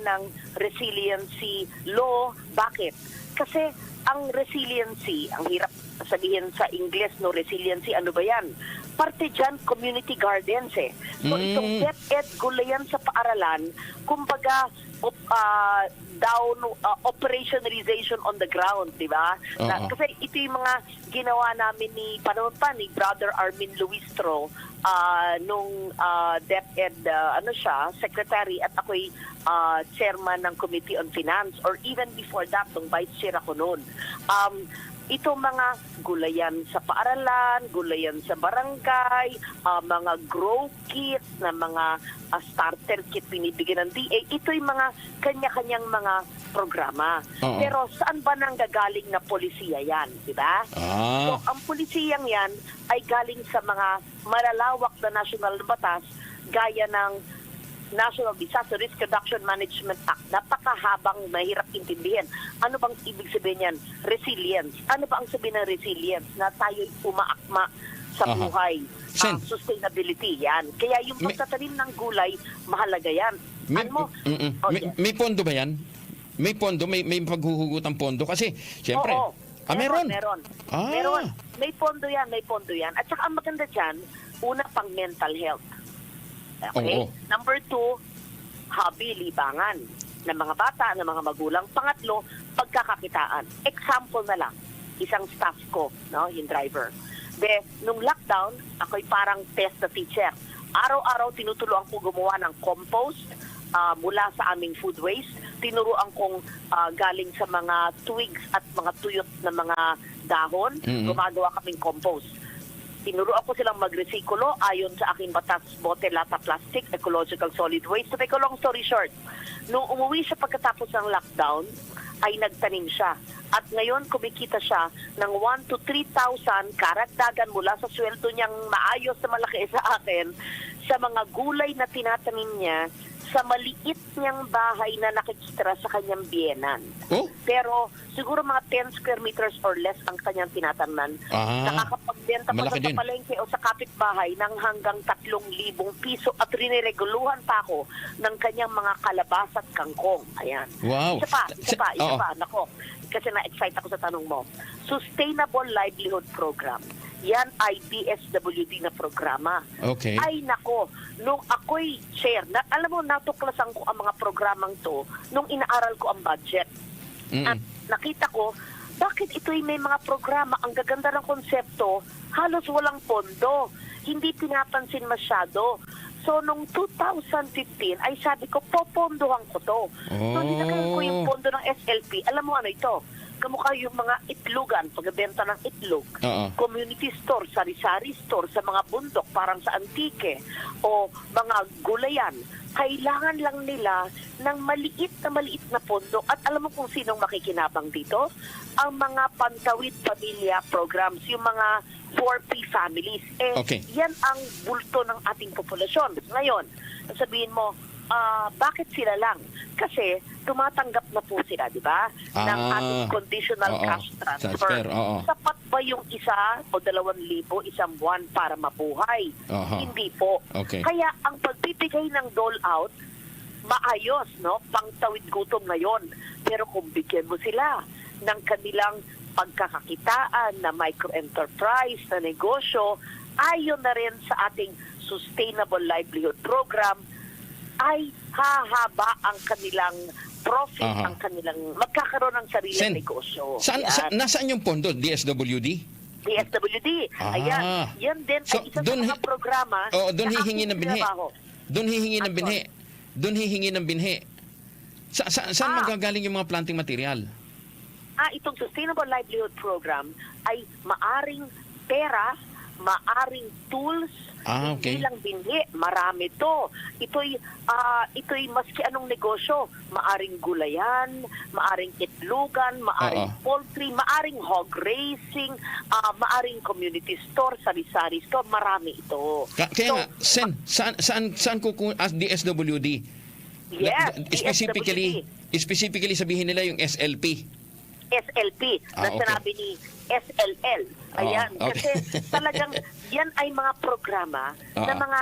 Speaker 17: ng resiliency law. Bakit? Kasi ang resiliency, ang hirap sabihin sa English, no, resiliency, ano ba yan? Parte dyan, community gardens eh. So itong DepEd gulayan sa paaralan, kumbaga operationalization on the ground, di ba? Kasi ito yung mga ginawa namin ni Brother Armin Luistro nung DepEd secretary, at ako'y chairman ng Committee on Finance, or even before that, nung vice chair ako noon. Ito mga gulayan sa paaralan, gulayan sa barangay, mga grow kit na mga starter kit binibigyan ng DA. Ito yung mga kanya-kanyang mga programa. Pero saan ba nanggagaling na polisiya yan, di ba? So, ang polisiyang yan ay galing sa mga malalawak na national batas gaya ng National Disaster Risk Reduction Management Act. Napakahabang, mahirap intindihin. Ano bang ibig sabihin yan? Resilience. Ano ba ang sabihin ng resilience? Na tayo'y umaakma sa buhay. Sustainability, yan. Kaya yung pagtatanim ng gulay, mahalaga yan.
Speaker 16: May pondo ba yan? May pondo? May paghuhugutan pondo? Kasi, siyempre, meron.
Speaker 17: Meron. May pondo yan. At saka ang maganda dyan, una pang mental health. Okay? Number 2, hobby, libangan ng mga bata, ng mga magulang. Pangatlo, pagkakakitaan. Example na lang, isang staff ko, yung driver. Nung lockdown, ako'y parang test na teacher. Araw-araw tinuturuan ko gumawa ng compost mula sa aming food waste. Tinuruan kong galing sa mga twigs at mga tuyot na mga dahon. Gumagawa kaming compost. Tinuruan ko silang magresikulo ayon sa aking batas, bote, lata, plastic, ecological solid waste. To make a long story short, nung umuwi siya pagkatapos ng lockdown, ay nagtanim siya. At ngayon, kumikita siya ng 1,000 to 3,000 karagdagan mula sa sweldo niyang maayos na malaki sa akin sa mga gulay na tinatanim niya sa maliit niyang bahay na nakikitira sa kanyang biyenan. Pero siguro mga 10 square meters or less ang kanyang tinatanan. Nakakapagbenta pa sa palengke o sa kapitbahay ng hanggang 3,000 piso, at rinireguluhan pa ako ng kanyang mga kalabasa at kangkong. Ayan.
Speaker 16: Wow.
Speaker 17: Isa pa. Nako, kasi na-excite ako sa tanong mo. Sustainable Livelihood Program. Yan ay DSWD na programa.
Speaker 16: Okay.
Speaker 17: Ay nako, nung ako'y chair, alam mo, natuklasan ko ang mga programang to nung inaaral ko ang budget. At nakita ko, bakit ito'y may mga programa, ang gaganda ng konsepto, halos walang pondo, hindi pinapansin masyado. So, nung 2015, ay sabi ko, popondohan ko to. So, nilagay ko yung pondo ng SLP. Alam mo ano ito? Kamukha yung mga itlogan, pagbenta ng itlog, community store, sari-sari store sa mga bundok, parang sa Antique, o mga gulayan. Kailangan lang nila ng maliit na pondo. At alam mo kung sinong makikinabang dito? Ang mga Pantawid Pamilya programs, yung mga 4P families. Yan ang bulto ng ating populasyon. Ngayon, sabihin mo, bakit sila lang? Kasi tumatanggap na po sila, di ba? Ng ating conditional cash transfer. Sapat ba yung 1 o 2,000 isang buwan para mabuhay? Hindi po. Kaya ang pagbibigay ng dole-out, maayos, no? Pangtawid gutom ngayon. Pero kung bigyan mo sila ng kanilang pagkakakitaan na micro-enterprise, na negosyo, ayon na rin sa ating Sustainable Livelihood Program, ay hahaba ang kanilang profit, ang kanilang magkakaroon ng sariling negosyo.
Speaker 16: Nasaan yung pondo? DSWD?
Speaker 17: DSWD. Ayan. Yan din ay isa sa mga programa
Speaker 16: doon hihingi ng binhi. Doon hihingi ng binhi. Doon hihingi ng binhi. Saan magagaling yung mga planting material?
Speaker 17: Itong Sustainable Livelihood Program ay maaring pera, maaring tools, hindi lang binhi, marami to. Ito'y maski anong negosyo, maaring gulayan, maaring itlugan, maaring poultry, maaring hog racing, maaring community store, sari-sari store, marami ito.
Speaker 16: Kaya nga, saan as DSWD?
Speaker 17: Yes,
Speaker 16: specifically sabihin nila yung SLP.
Speaker 17: SLP na sinabi ni SLL. Ayan. Kasi talagang yan ay mga programa na mga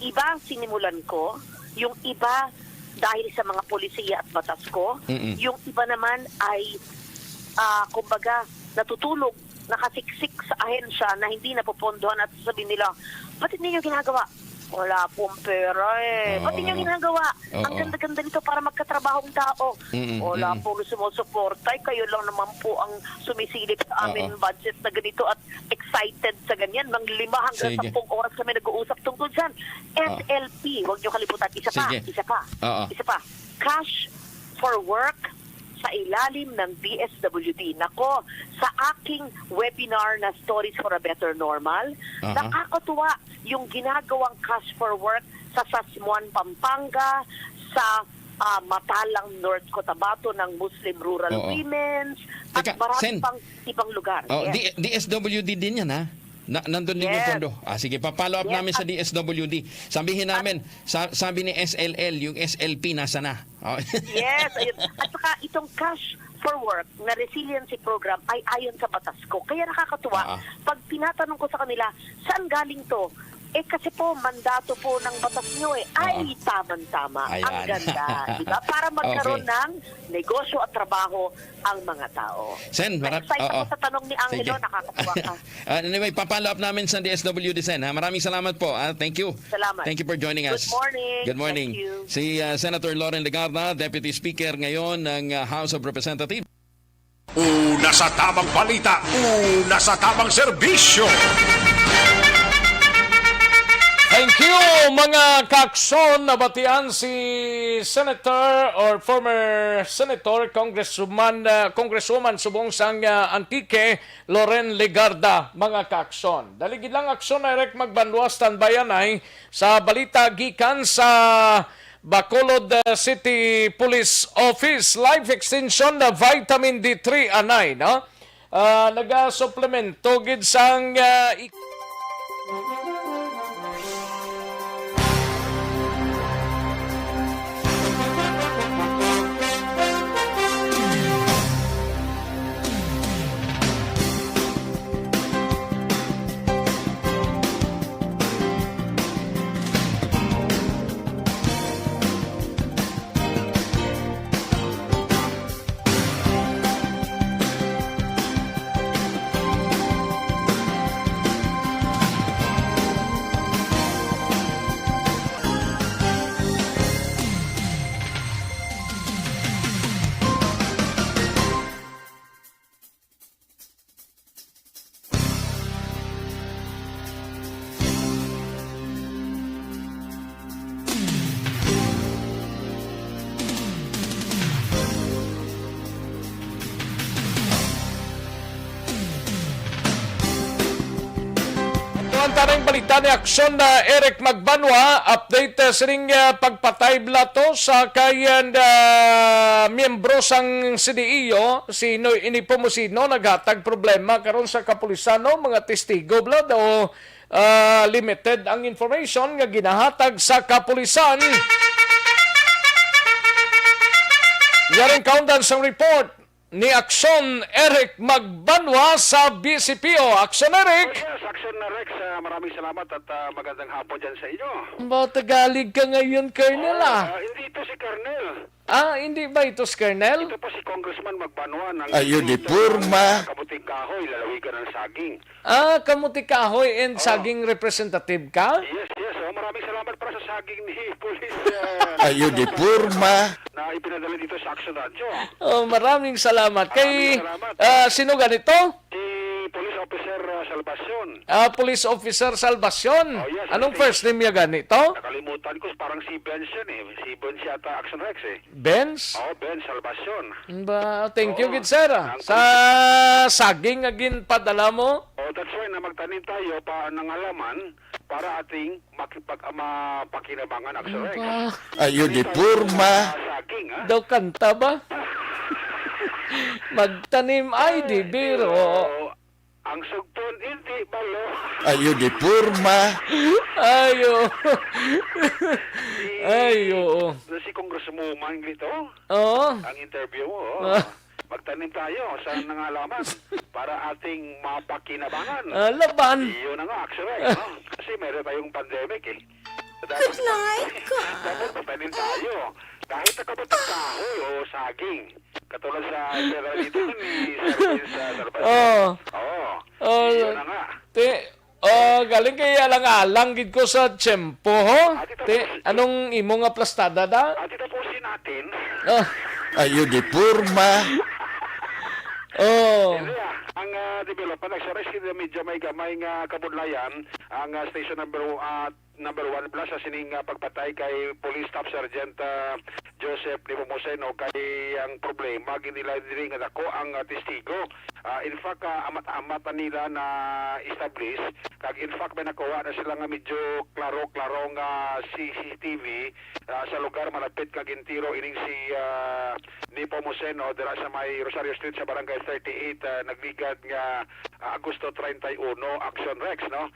Speaker 17: iba sinimulan ko, yung iba dahil sa mga polisiya at batas ko, yung iba naman ay kumbaga natutulog, nakasiksik sa ahensya na hindi napupondohan at sabihin nila, ba't hindi nyo ginagawa? Wala pong pera Ba't nyo ginagawa? Ang ganda-ganda nito para magkatrabahong tao. Wala pong sumusuporta. Kayo lang naman po ang sumisilip sa amin budget na ganito at excited sa ganyan. Nang 5 hanggang 10 oras kami nag-uusap tungkol dyan. SLP, huwag nyo kalimutan. Isa pa. Cash for work sa ilalim ng DSWD. Nako, sa aking webinar na Stories for a Better Normal, nakakatuwa yung ginagawang cash for work sa Sasmuan, Pampanga, sa Matalang, North Cotabato ng Muslim Rural Women's, at marami pang ibang lugar.
Speaker 16: DSWD din yan, ha? Nandun din yung pondo. Sige, pa-follow up namin sa DSWD. Sabihin namin, sabi ni SLL, yung SLP nasa na.
Speaker 17: Yes, ayun. At saka itong cash for work na resiliency program ay ayon sa batas ko. Kaya nakakatuwa, pag tinatanong ko sa kanila, saan galing to? Kasi po, mandato po ng batas nyo ay tamang-tama. Ang ganda. Diba? Para magkaroon ng negosyo at trabaho ang mga tao.
Speaker 16: Sen,
Speaker 17: excited ako sa tanong ni Angelo, nakakatuwa ka.
Speaker 16: Anyway, papalo up namin sa DSWD, Sen. Maraming salamat po. Thank you.
Speaker 17: Salamat.
Speaker 16: Thank you for joining us.
Speaker 17: Good morning.
Speaker 16: Good morning.
Speaker 17: Thank you.
Speaker 16: Si Senator Loren Legarda, Deputy Speaker ngayon ng House of Representatives.
Speaker 4: Una sa tamang balita, una sa tamang serbisyo.
Speaker 1: Thank you, mga kakson. Nabatian si Senator or former Senator, Congresswoman subong sang Antique, Loren Legarda, mga kakson. Daligid lang akson na rek magbanwas tanbayan ay sa balita gikan sa Bacolod City Police Office. Life extension na vitamin D3 anay, no? Naga-supplemento gid sang ang tanang balita ni aksyon na Eric Magbanwa, update sa ring pagpatay blato sa kayan miyembro sang CDEO, sino inipomusino, naghatag problema karon sa kapulisano, mga testigo blood o limited ang information nga ginahatag sa kapulisan. Yaring kaundan sang report ni Aksyon Eric Magbanwa sa BCPO. Aksyon Eric!
Speaker 8: Yes, Aksyon Rex, maraming salamat at magandang hapon dyan sa inyo.
Speaker 1: Tagalog ka ngayon, Colonel
Speaker 8: Hindi ito si Colonel.
Speaker 1: Hindi ba ito si Colonel?
Speaker 8: Ito pa si Congressman Magbanwa ng
Speaker 14: Ayudipurma.
Speaker 8: Kamuting Kahoy, lalawigan ng saging.
Speaker 1: Kamuti Kahoy and saging representative ka?
Speaker 8: Yes. Maraming salamat para sa saging ni Police
Speaker 14: Ayudipurma.
Speaker 8: na ipinadala dito sa Action Radio.
Speaker 1: Maraming salamat. Kay sino ganito?
Speaker 8: Si Police Officer Salvacion.
Speaker 1: Police Officer Salvacion.
Speaker 8: Yes,
Speaker 1: Anong first name niya ganito?
Speaker 8: Nakalimutan ko, parang si Benz yan eh. Si Benz yata Action Rex eh.
Speaker 1: Benz?
Speaker 8: Ben Salvacion.
Speaker 1: Thank you, good sir. Sa saging agin padala mo?
Speaker 8: That's why na magtanim tayo pa ng alaman para ating mapakinabangan Action Rex.
Speaker 14: Ayudipurma.
Speaker 8: Saging, ha?
Speaker 1: Daw kanta ba? Magtanim ay di biro.
Speaker 8: Ang sugpon hindi balo.
Speaker 14: Ayudipurma.
Speaker 1: Ayo.
Speaker 8: Si Congresswoman dito.
Speaker 1: Oo.
Speaker 8: Ang interview mo. Magtanim tayo sa nangalaman para ating mapakinabangan.
Speaker 1: Laban.
Speaker 8: Iyon na nga, actually. Kasi meron tayong pandemic eh.
Speaker 12: Good night,
Speaker 8: Dapat magtanim tayo. Kahit nakabatang kahoy o saging. Katulad sa pera dito ni Service Salvacion. Iyon na nga.
Speaker 1: Galing kay alang-alang gid ko sa tiyempo, ho? Anong imo nga plastada da?
Speaker 8: At itapusin natin.
Speaker 14: Ayudipurma.
Speaker 8: Ang development nagsares medyo may gamay nga kabudlayan ang station number 1 plus sa sining pagpatay kay Police Staff Sergeant Joseph Nepomuceno kay ang problema ginila diri nga dako ang testigo. In fact amat-amat nila na establish kag in fact may nakuha na sila nga medyo klaro nga CCTV sa lugar malapit kag intiro ining si Nepomuceno dira sa may Rosario Street sa Barangay 38 nagligad nga Agosto 31 Action Rex no.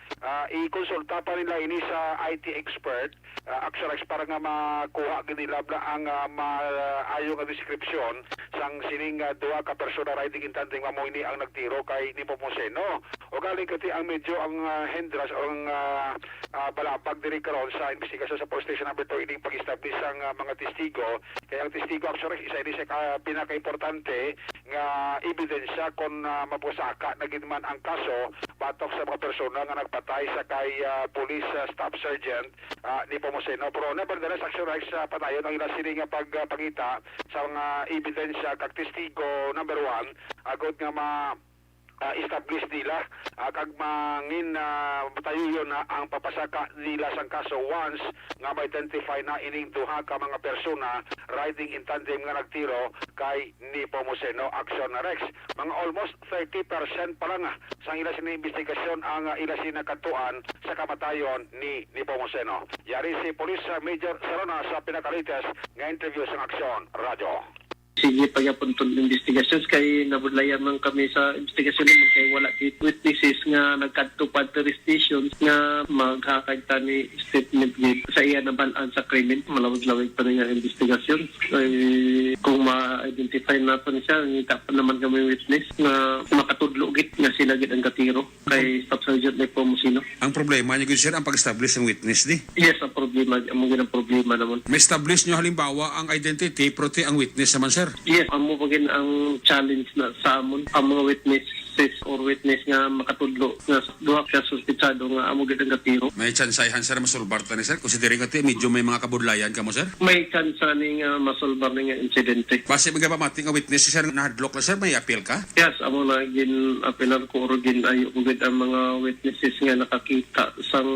Speaker 8: I-konsulta pa nila ini sa IT expert Action Rex para nga makuha nila ang maayo nga description sang sining duha ka persona riding in tandem nga mo ini ang nagtiro kay Nepomuceno. O galing kati ang medyo ang hindras o ang balapag diri karon sa investigasyon sa police station number 2 ining pag-establish ang mga testigo. Kaya ang testigo Action Rex isa ini sa pinaka-importante nga ebidensya kung mapusaka na gid man ang kaso batok sa mga persona nga nagpatay sa kay Police Staff Sergeant Nepomuceno. Pero nevertheless Action Rex patayon ang ila sini nga pagpangita sa mga ebidensya kag testigo number 1 agod nga establish nila kag mangin batayon na ang papasaka nila sang kaso once nga ma-identify na ining duha ka mga persona riding in tandem nga nagtiro kay Nepomuceno Action Rex. Mga almost 30% pa lang sang ila sina investigasyon ang ila sina katuan sa kamatayon ni Nepomuceno. Yari si Police Major Sarona sa pinaka-latest nga interview sa Action Radio.
Speaker 18: Sige pagapon tong investigasyon kay nabudlayan man kami sa investigasyon naman kay wala kay witnesses nga nagkadto pa police station nga maghakag tani statement gid sa iya nabalaan sa krimen malawig-lawig pa nga investigasyon ay kung ma-identify natin siya ngita pa naman kami witness nga makatudlo gid nga sila gid ang katiro kay Staff Sergeant Nepomuceno.
Speaker 19: Ang problema niyo gid sir ang pag-establish ng witness di?
Speaker 18: Yes, ang problema naman.
Speaker 19: May establish niyo halimbawa ang identity pero ang witness naman sir.
Speaker 18: Yes, amo pagin ang challenge na sa amon ang mga witnesses or witness nga makatudlo nga duha ka suspitsado nga amo gid ang katiro.
Speaker 19: May tsansayhan sir masulbar ta ni sir considering kati medyo may mga kabudlayan kamo sir.
Speaker 18: May tsansa ni nga masolbar ni nga insidente.
Speaker 19: Base magapamati nga witness sir nahadlok na sir may appeal ka?
Speaker 18: Yes, amo na gin apelar ko or gin ayo gid ang mga witnesses nga nakakita sang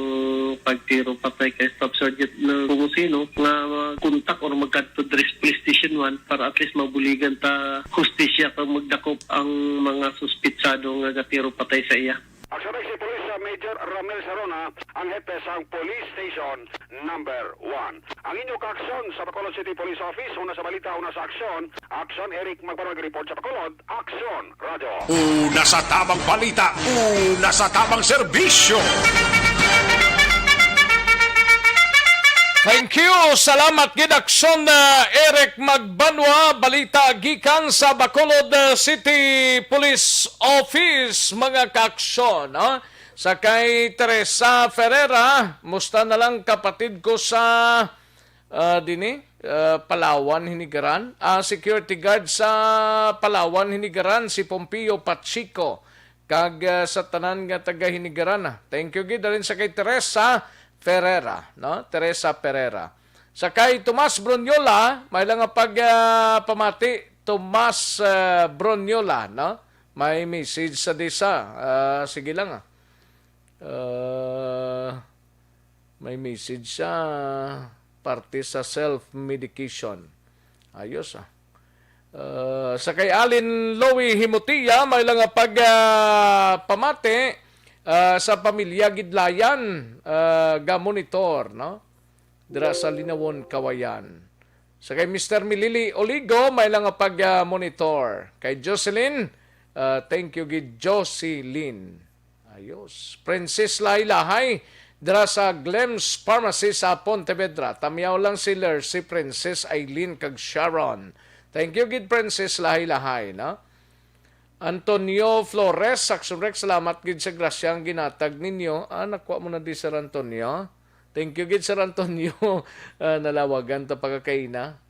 Speaker 18: pagtiro patay kay Staff Sergeant Nepomuceno nga kontak or magkadto police station 1 para at least mabuligan ta hustisya kung magdakop ang mga suspitsado nga gatiro patay sa iya.
Speaker 8: Action si Police Major Ramel Sarona, ang hepe sa Police Station number 1. Ang inyong kaaksyon sa Bacolod City Police Office, una sa balita, una sa aksyon. Aksyon, Eric Magbanwag report sa Bacolod. Aksyon, Radyo.
Speaker 4: Una sa tamang balita, una sa tamang serbisyo.
Speaker 1: Thank you. Salamat gid aksyon na Eric Magbanwa, balita gikan sa Bacolod City Police Office, mga kaaksyon. Sa kay Teresa Ferreira, musta na lang kapatid ko sa Palawan, Hinigaran. Security guard sa Palawan, Hinigaran, si Pompeo Pachico. Kag sa tanan nga taga Hinigaran. Thank you gid rin sa kay Teresa Ferreira, no? Teresa Ferreira. Sa kay Tomas Bronyola, may lang pamati Tomas Bronyola, no? May message sa disa. Sige lang. May message sa parte sa self-medication. Ayos sa kay Alin Lowy Himutia, may lang pamati sa pamilya Gidlayan, ga-monitor, no? Dira sa Linawon, Kawayan. Sa kay Mr. Milili Oligo, may lang pag-monitor. Kay Jocelyn, thank you gid Jocelyn. Ayos. Princess Lailahay, dira sa Glems Pharmacy sa Pontevedra. Tamiyaw lang sila si Princess Aileen kag Sharon. Thank you gid Princess Lailahay, no? Antonio Flores, Saxon Rex, salamat gid sa grasyang ginatag ninyo. Nakuha mo na di Sir Antonio. Thank you gid Sir Antonio. Nalawagan ta pagkakaina.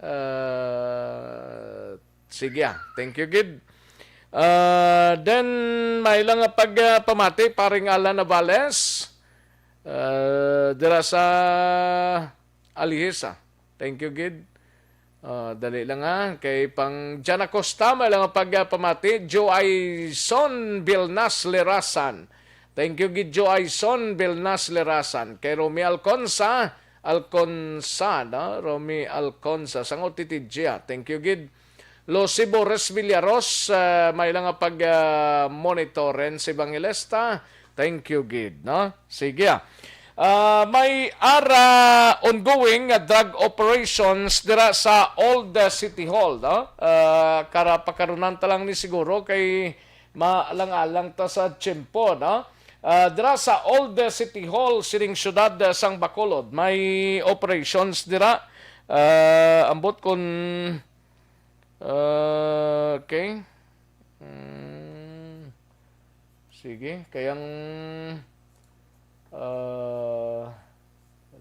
Speaker 1: Sige thank you gid. Then may lang pagpamati paring Alan Navales. Dira sa Alihisa. Thank you gid. Dali lang kay pang Jan Acosta, may lang pagpamati. Joaison Bilnas Lerasan. Thank you gid Joaison Bilnas Lerasan. Kay Romy Alconsa, no? Romy Alconsa sang OTTG. Thank you gid. Losi Boris Villaros, may lang monitoren si Evangelista. Thank you gid, no? Sige may ongoing drug operations dira sa Old City Hall, no? Pakarunan ta lang ni siguro kay maalang-alang ta sa tiyempo, no? Dira sa Old City Hall sining syudad sang Bacolod, may operations dira. Ambot kon okay. Sige, kayang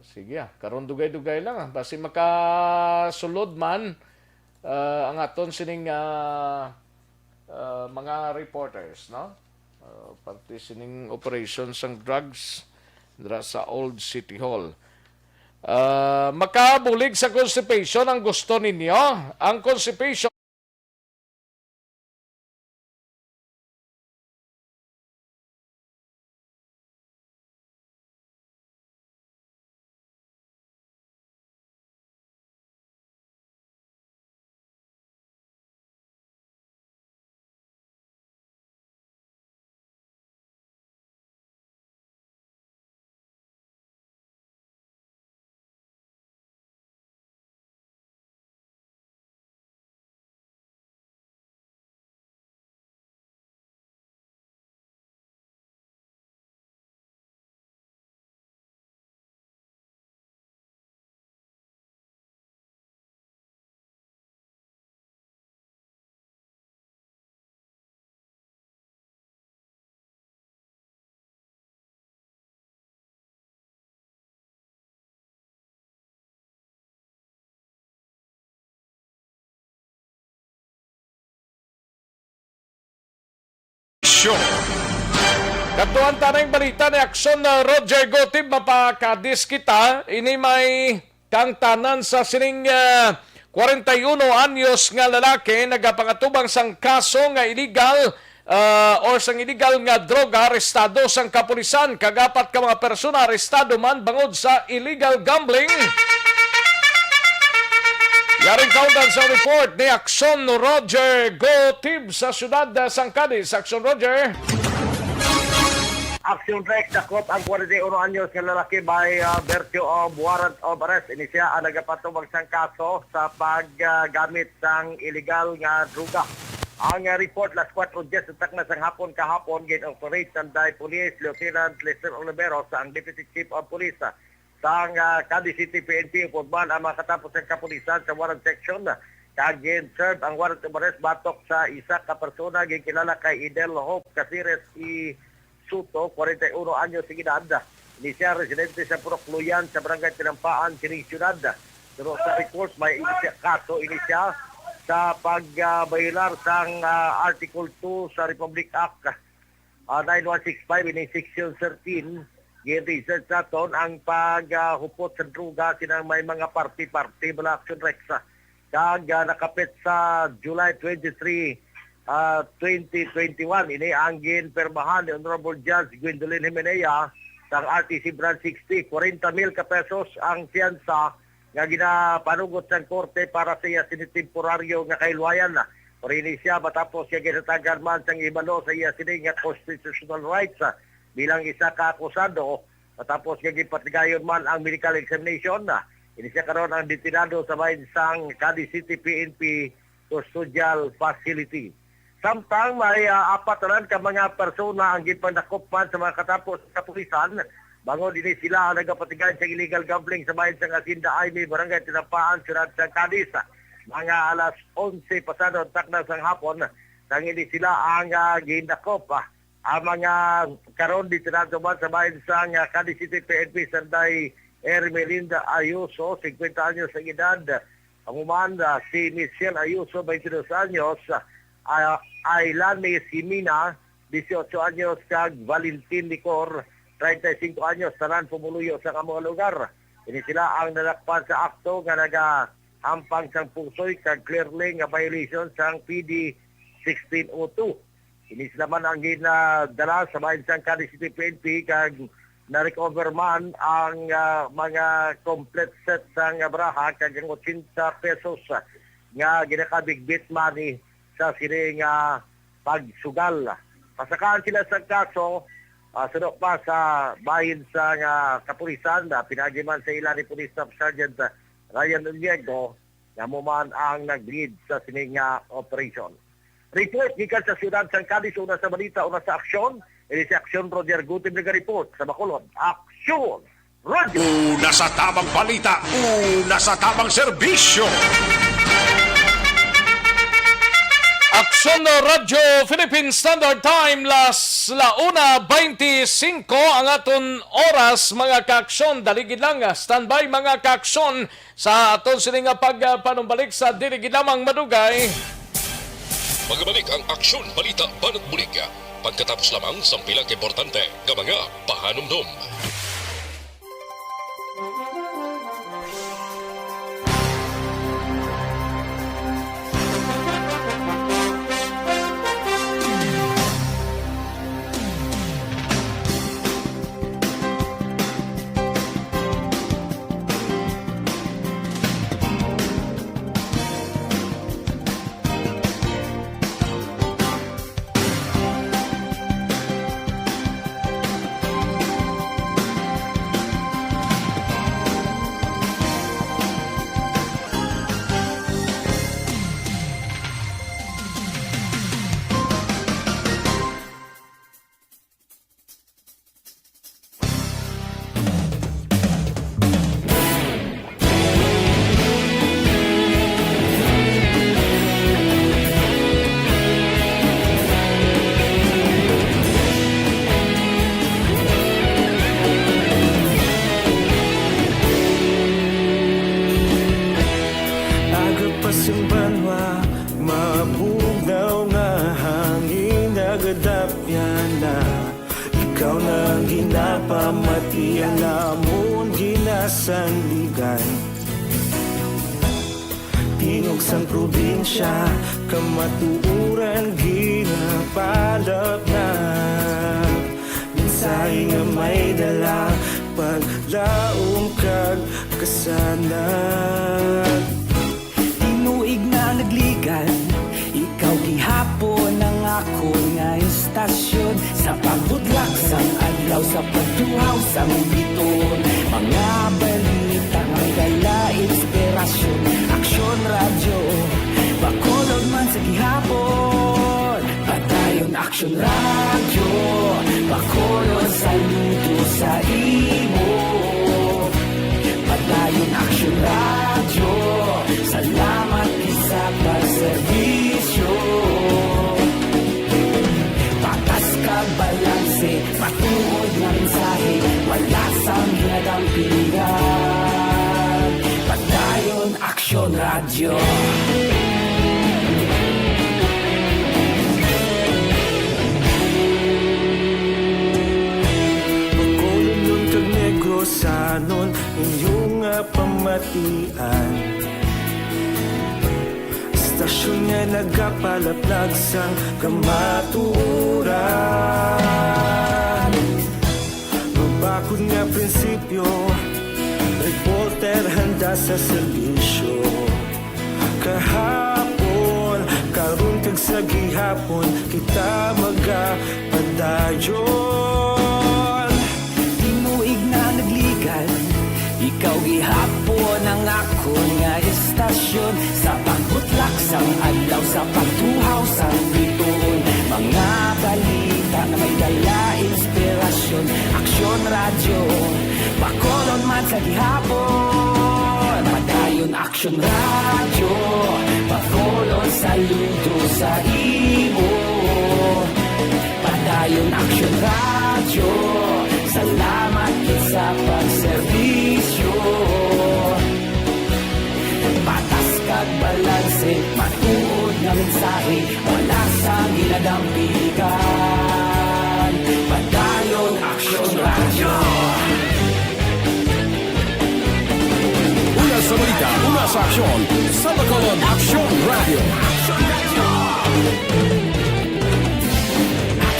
Speaker 1: sige karon dugay-dugay lang basi makasulod man ang aton sining mga reporters, no? Parte sining operations sang drugs dira sa Old City Hall. Makabulig sa constipation ang gusto ninyo. Ang constipation Katuan tanang balita ni aksyon na Roger Gotib, mapakadis kita. Ini may kangtanan sa sining 41 anyos nga lalaki nagapangatubang sang kaso nga illegal or sang illegal nga droga, arestado sang kapulisan. Kagapat ka mga persona arestado man bangod sa illegal gambling. Yaring kaundan sa report ni aksyon Roger Gotib sa syudad sang Cadiz. Aksyon Roger.
Speaker 20: Action Rex, sakop ang 41 anyos nga lalaki by virtue of warrant of arrest. Ini siya ang nagapatubag sang kaso sa paggamit sang illegal nga druga. Ang report last 4 days utak na sang hapon kahapon gin-operate by Police Lieutenant Lester Oliveros ang Deputy Chief of Police sang Cadiz City PNP upod ang makatapos ng kapulisan sa warrant section. Kagin serve ang warrant of arrest batok sa isa ka persona gikilala kay Idel Hope Casires I Suto, 41 anyos sa edad. Ini siya residente sa Purokluyan sa Barangay Tinampaan, Sining Syudad. Pero sa report may kaso ini siya sa pagbaylar sang Article 2 sa Republic Act 9165 ini Section 13. Gin-research naton ang paghupot sa druga sinang may mga party-party bala Action Rex. Kag nakapit sa July 23, 2021, ini ang ginpermahan ni Honorable Judge Gwendolyn Jimenea sang RTC Branch 60, 40,000 ka pesos ang siyansa nga ginapanugot sa korte para sa iya sinitemporaryo nga kailwayan na. Pero ini siya matapos siya ginatagan man sang ibalo sa iya sining nga constitutional rights bilang isa ka akusado matapos siya gipatigayon man ang medical examination na. Ini siya karon ang detinado sa bahin sang Cadiz City PNP Custodial Facility. Samtang may apat na ka mga persona ang gipandakopan sa mga katapos sa kapulisan. Bangon din sila ang nagapatigan sa illegal gambling sa bayan sa Asinda Aimee, Barangay Tinampaan, Ciudad San Cadiz. Mga alas 11 pasado takna sang hapon, tangili sila ang gindakop. Ang mga karon dito na sa bayan sa Cadiz City PNP Sanday Ermelinda Ayuso, 50 anyos sa edad. Ang umanda si Michelle Ayuso, 22 anyos. Ailane Simina, 18 anyos, kag Valentin Licor, 35 anyos, tanan pumuluyo sa kamong lugar. Ini sila ang nalakpan sa akto nga nagahampang sang pungsoy kag clearly nga violation sang PD 1602. Ini sila man ang ginadala sa bayan sang Cadiz City PNP kag na-recover man ang mga complete set sang braha kag 80 pesos nga ginakabigbit money sa siring pagsugal. Pasakaan sila sa kaso, sunod pa sa bahin sa kapulisan, pinagiman sa ilan ni Police Staff Sergeant Ryan Uliego, na muman ang nag-lead sa sining operation. Report gikan sa Ciudad San Cadiz, una sa balita, una sa aksyon. Ini si Aksyon Roger Gutim report sa Bacolod. Aksyon Roger!
Speaker 4: Una sa tamang balita, una sa tamang serbisyo.
Speaker 1: Aksyon Radyo Philippine Standard Time las 1:25 ang aton oras mga kaaksyon. Daligid lang standby mga kaaksyon sa aton sining pagpanumbalik sa diligid lamang madugay.
Speaker 2: Magbalik ang Aksyon Balita Banat Bulig pagkatapos lamang sa pilang importante nga mga pahanumdum.
Speaker 12: Pamatian namon ginasandigan Tingog sang probinsya kamatuuran ginapalap na Minsay nga may dala paglaom kag kasanan Tinuig na nagligan ikaw gihapon ang ako nga istasyon sa pagbudlak sang adlaw sa pagtuhaw sa biton. Mga balita may dala inspirasyon. Aksyon radyo, bakolod man sa gihapon. Padayon aksyon radyo, bakolod saludo sa imo. Padayon aksyon radyo, salamat isa pagserbisyo. Patas kag balanse, matuod na mensahe, wala sang ginagampingan. Padayon aksyon radyo.
Speaker 21: Sanon inyong pamatian. Istasyon nga nagapalaplag sang kamaturan. Mabakod nga prinsipyo, reporter handa sa serbisyo. Kahapon, karun kag sa gihapon, kita magapadayon.
Speaker 12: Tinuig na nagligan, ikaw gihapon ang ako nga istasyon. Sa pagbutlak sang adlaw, sa pagtuhaw sang bituon. Mga balita na may dala inspirasyon. Aksyon radyo, bakolon man sa gihapon. Padayon aksyon radyo, bakolon saludo sa imo. Padayon aksyon radyo, salamat sa pagserbisyo. Patas kag balanse, matuod nga mensahe, wala sang ginadampigan. Padayon aksyon radyo.
Speaker 4: Una sa balita, una sa aksyon, sa Bacolod Aksyon Radio.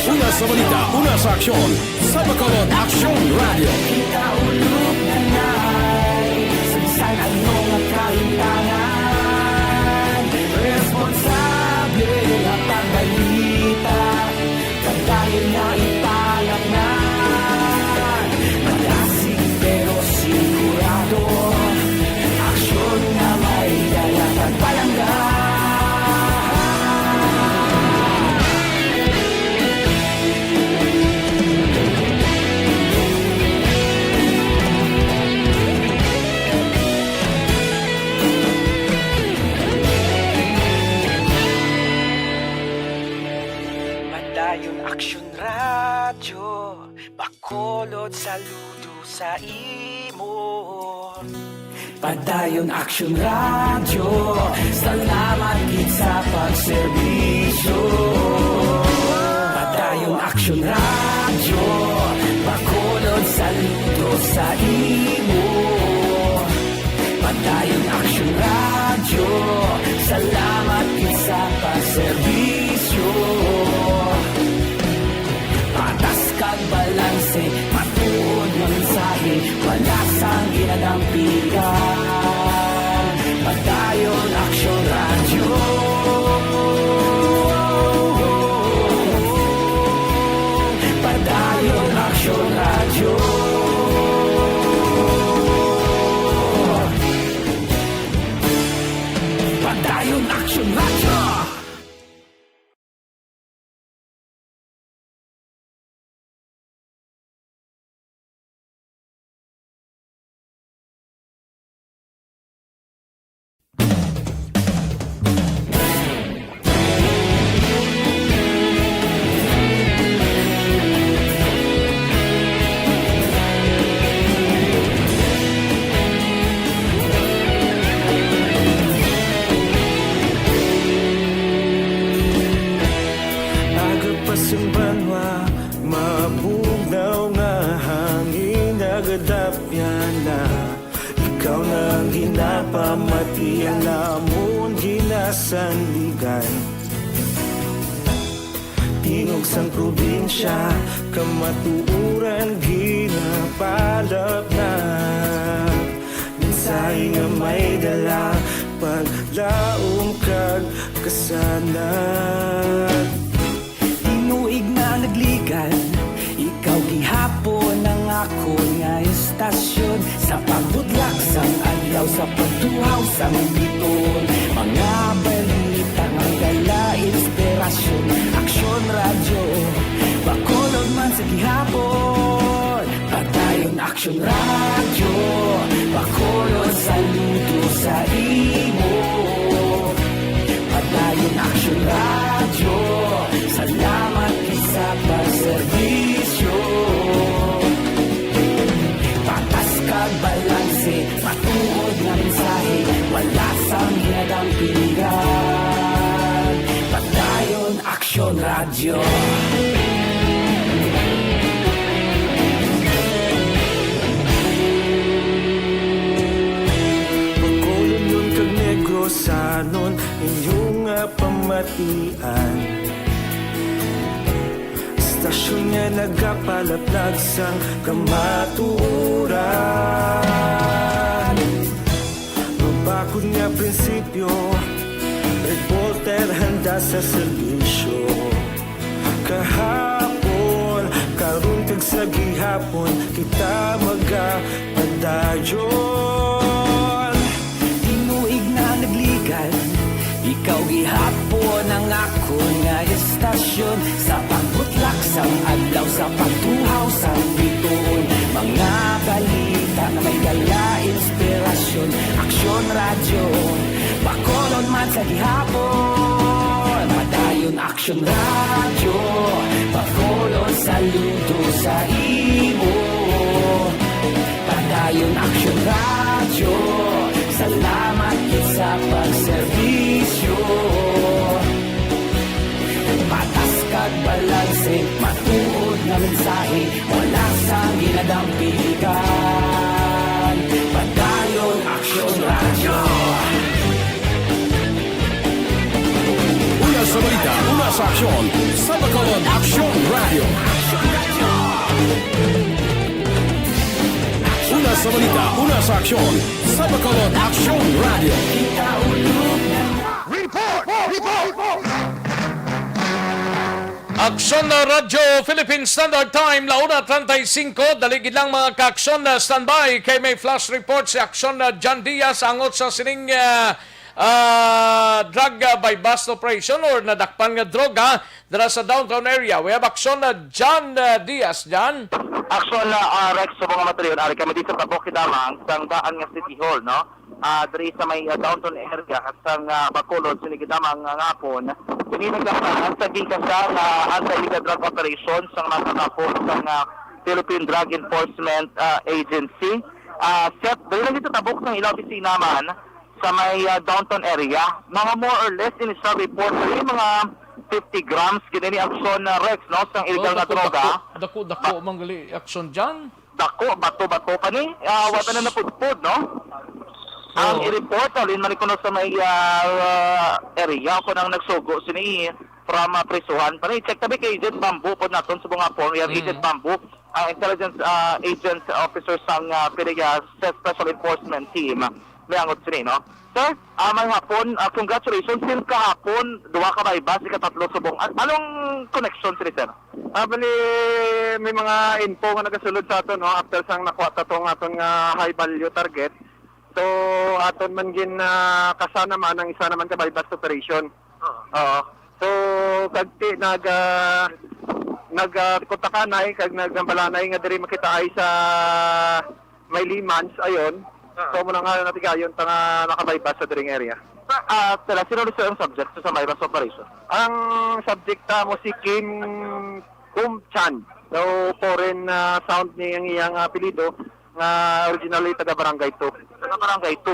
Speaker 4: Una sa balita, una sa aksyon, sa Bacolod Aksyon Radio.
Speaker 12: Kita ulog na na'y sabisan ano nga kahintangan. Responsable na pagbalita, kagaya na ipalak na. Malasig pero sigurado, aksyon na may dalang pagpalanggan. Padayon aksyon radyo, bakolod saludo sa imo. Padayon aksyon radyo, salamat gid sa pagserbisyo. Padayon aksyon radyo, bakolod saludo sa imo. Padayon aksyon radyo, salamat gid sa pagserbisyo. Patas kag balanse, matuod nga mensahe, wala sang ginadampigan. Padayon aksyon radyo. Padayon aksyon radyo. Padayon aksyon radyo.
Speaker 21: Ikaw na ginapamatian namon ginasandigan. Tingog sang probinsya, kamatuuran ginapalap na. Mensahe nga may dala, paglaom kag kasanan.
Speaker 12: Tinuig na nagligan, ikaw gihapon ako nga istasyon sa pagbudlak sang adlaw sa pagtuhaw sang biton. Mga balita ang dala inspirasyon, aksyon radyo bakulod man sa gihapon. Pagdayon aksyon radyo bakulod saludo sa imo. Pagdayon aksyon radyo, salamat sa pagserbisyo. Patas kag balanse, matuod nga mensahe, wala sang hinadang pilihan. Pagdayon aksyon radyo. Sanon inyong pamatian, istasyon nga nagapalaplag sang kamaturan. Mabakod nga prinsipyo, reporter handa sa serbisyo. Kahapon, karun kag sa gihapon, kita magapadayon. Ikaw gihapon ang ako nga istasyon sa pagbutlak sang adlaw sa pagtuhaw sa bituon. Mga balita na may dala inspirasyon, aksyon radyo bakolon man sa gihapon. Padayon aksyon radyo bakolon saludo sa imo. Padayon aksyon radyo, salamat sa pagserbisyo. Patas kag balanse, matuod na mensahe, wala sang ginadang pilihan. Padayon aksyon radyo.
Speaker 4: Una sa balita, una sa aksyon, sa Bacolod Aksyon Radio. Una sa balita, una sa aksyon, sa Bacolod Aksyon Radio.
Speaker 1: Report! Aksyon na Radyo Philippine Standard Time, launa 35, daligid lang mga ka-aksyon na standby kay may flash report si Aksyon na John Diaz angot sa sining drug by bust operation or nadakpan nga droga dara sa downtown area. We have Aksyon na John Diaz. John?
Speaker 3: Aksyon na Rex sa mga material, ari kami dito sa Bukidamang, sang daan nga City Hall, no? Dari sa may downtown area at sang Bacolod, sinigidamang ngapon. Sinigidamang sa gikasa na anti-illegal drug operations sang nakakapon sang Philippine Drug Enforcement Agency. Dahil lang dito tabok ng ilaw opisina man sa may downtown area. Mga more or less in sa report, mga 50 grams kinini aksyon na Rex, no? Sang illegal na droga.
Speaker 1: Dako, manggali aksyon dyan.
Speaker 3: Dako, bato-bato pa ni. Wata na napudpud, no? Ang i-report, alin man ikuno sa may area ko nang nagsugo sini from prisuhan pa ni. Check tabi kay Agent Bamboo po naton sa mga phone. We have Agent Bamboo, intelligence agent officer sang PDEA Special Enforcement Team. May angot sini, no? Sir, may hapon, congratulations. Sin kahapon, duwa ka ba iba, si katatlo subong. Anong connection sini, sir?
Speaker 11: Bali, may mga info nga nagasulod sa aton, no? After sang nakuha tatong aton nga high value target. So, aton man gin kasana man ang isa naman ka bypass operation. Oo. So, kagti nagkontakanay kag nagbalanay nga diri makita ay sa may limans ayon. So, muna nga natigayon nga naka-bypass sa diring area.
Speaker 3: Sino ang subject sa bypass operation?
Speaker 11: Ang subject mo si Kim Kum Chan. So, foreign sound ni ang iyang apelido nga originally taga Barangay 2.
Speaker 3: Taga Barangay 2.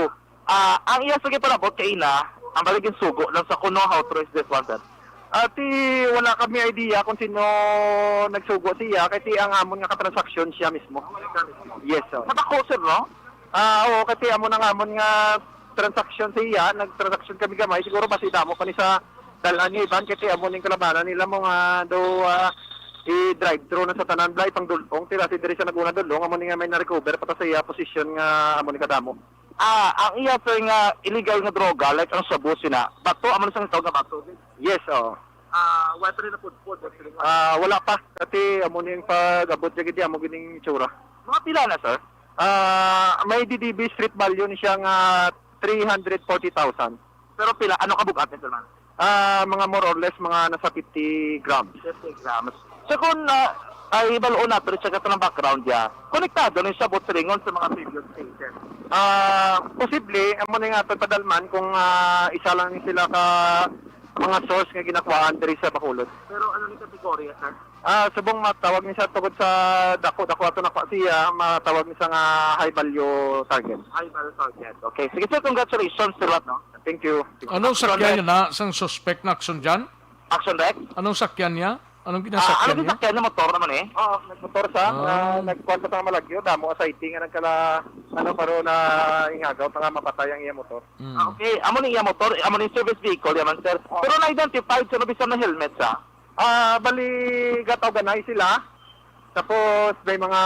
Speaker 3: Ang iya sige palabot kay ina, ang baligin sugo lang sa kuno how to is this one, sir?
Speaker 11: Wala kami idea kung sino nagsugo siya kasi ang amon nga katransaksyon siya mismo. Yes, sir.
Speaker 3: Natako, sir, no?
Speaker 11: Oo, kasi amon nga transaksyon siya, nagtransaksyon kami gamay, siguro basita mo pa ni sa dalan niya iban kasi amon yung kalabanan nila mo nga i-drive-thru na sa tanan blay pang dulong tira si diri sa naguna dulong amon nga may na-recover pata sa iya position nga amon ni kadamo.
Speaker 3: Ang iya sir nga illegal nga droga like ang sabu sina. Bato amon sang tawag nga bato.
Speaker 11: Yes, oo.
Speaker 3: What rin na food?
Speaker 11: Wala pa kasi amon yung pag-abot jud gid amon gining tsura.
Speaker 3: Mga pila na, sir? May DDB street value ni siyang 340,000. Pero pila, ano kabugat nito man? Mga more or less, mga nasa 50 grams. 50 grams. So kung ay baloon na, pero check ito ng background niya, konektado rin siya butringon sa mga previous station. Posible, amo na nga padalman kung isa lang sila ka mga source nga ginakuhaan diri sa Bacolod. Pero ano ni kategorya, sir? Subong matawag niya siya tungod sa dako ato nakuha siya, matawag niya sa nga high value target. High value target. Okay. Sige sir, congratulations sir, no? Thank you.
Speaker 1: Anong sakyan niya na sang suspect na action dyan?
Speaker 3: Action Rex?
Speaker 1: Anong sakyan niya? Anong
Speaker 3: Ano
Speaker 1: ginasakyan
Speaker 3: din
Speaker 1: niya?
Speaker 3: sakyan na motor naman eh? Oo, nagmotor siya. Nagkwanta sa malagyo, damo sa sighting nga nagkala paro na ingagaw pa nga mapatay ang iya motor. Okay, amo ni iya motor, amo ni service vehicle yaman sir. Pero na-identified sa bisan na helmet siya. Bali gataw ganay sila. Tapos may mga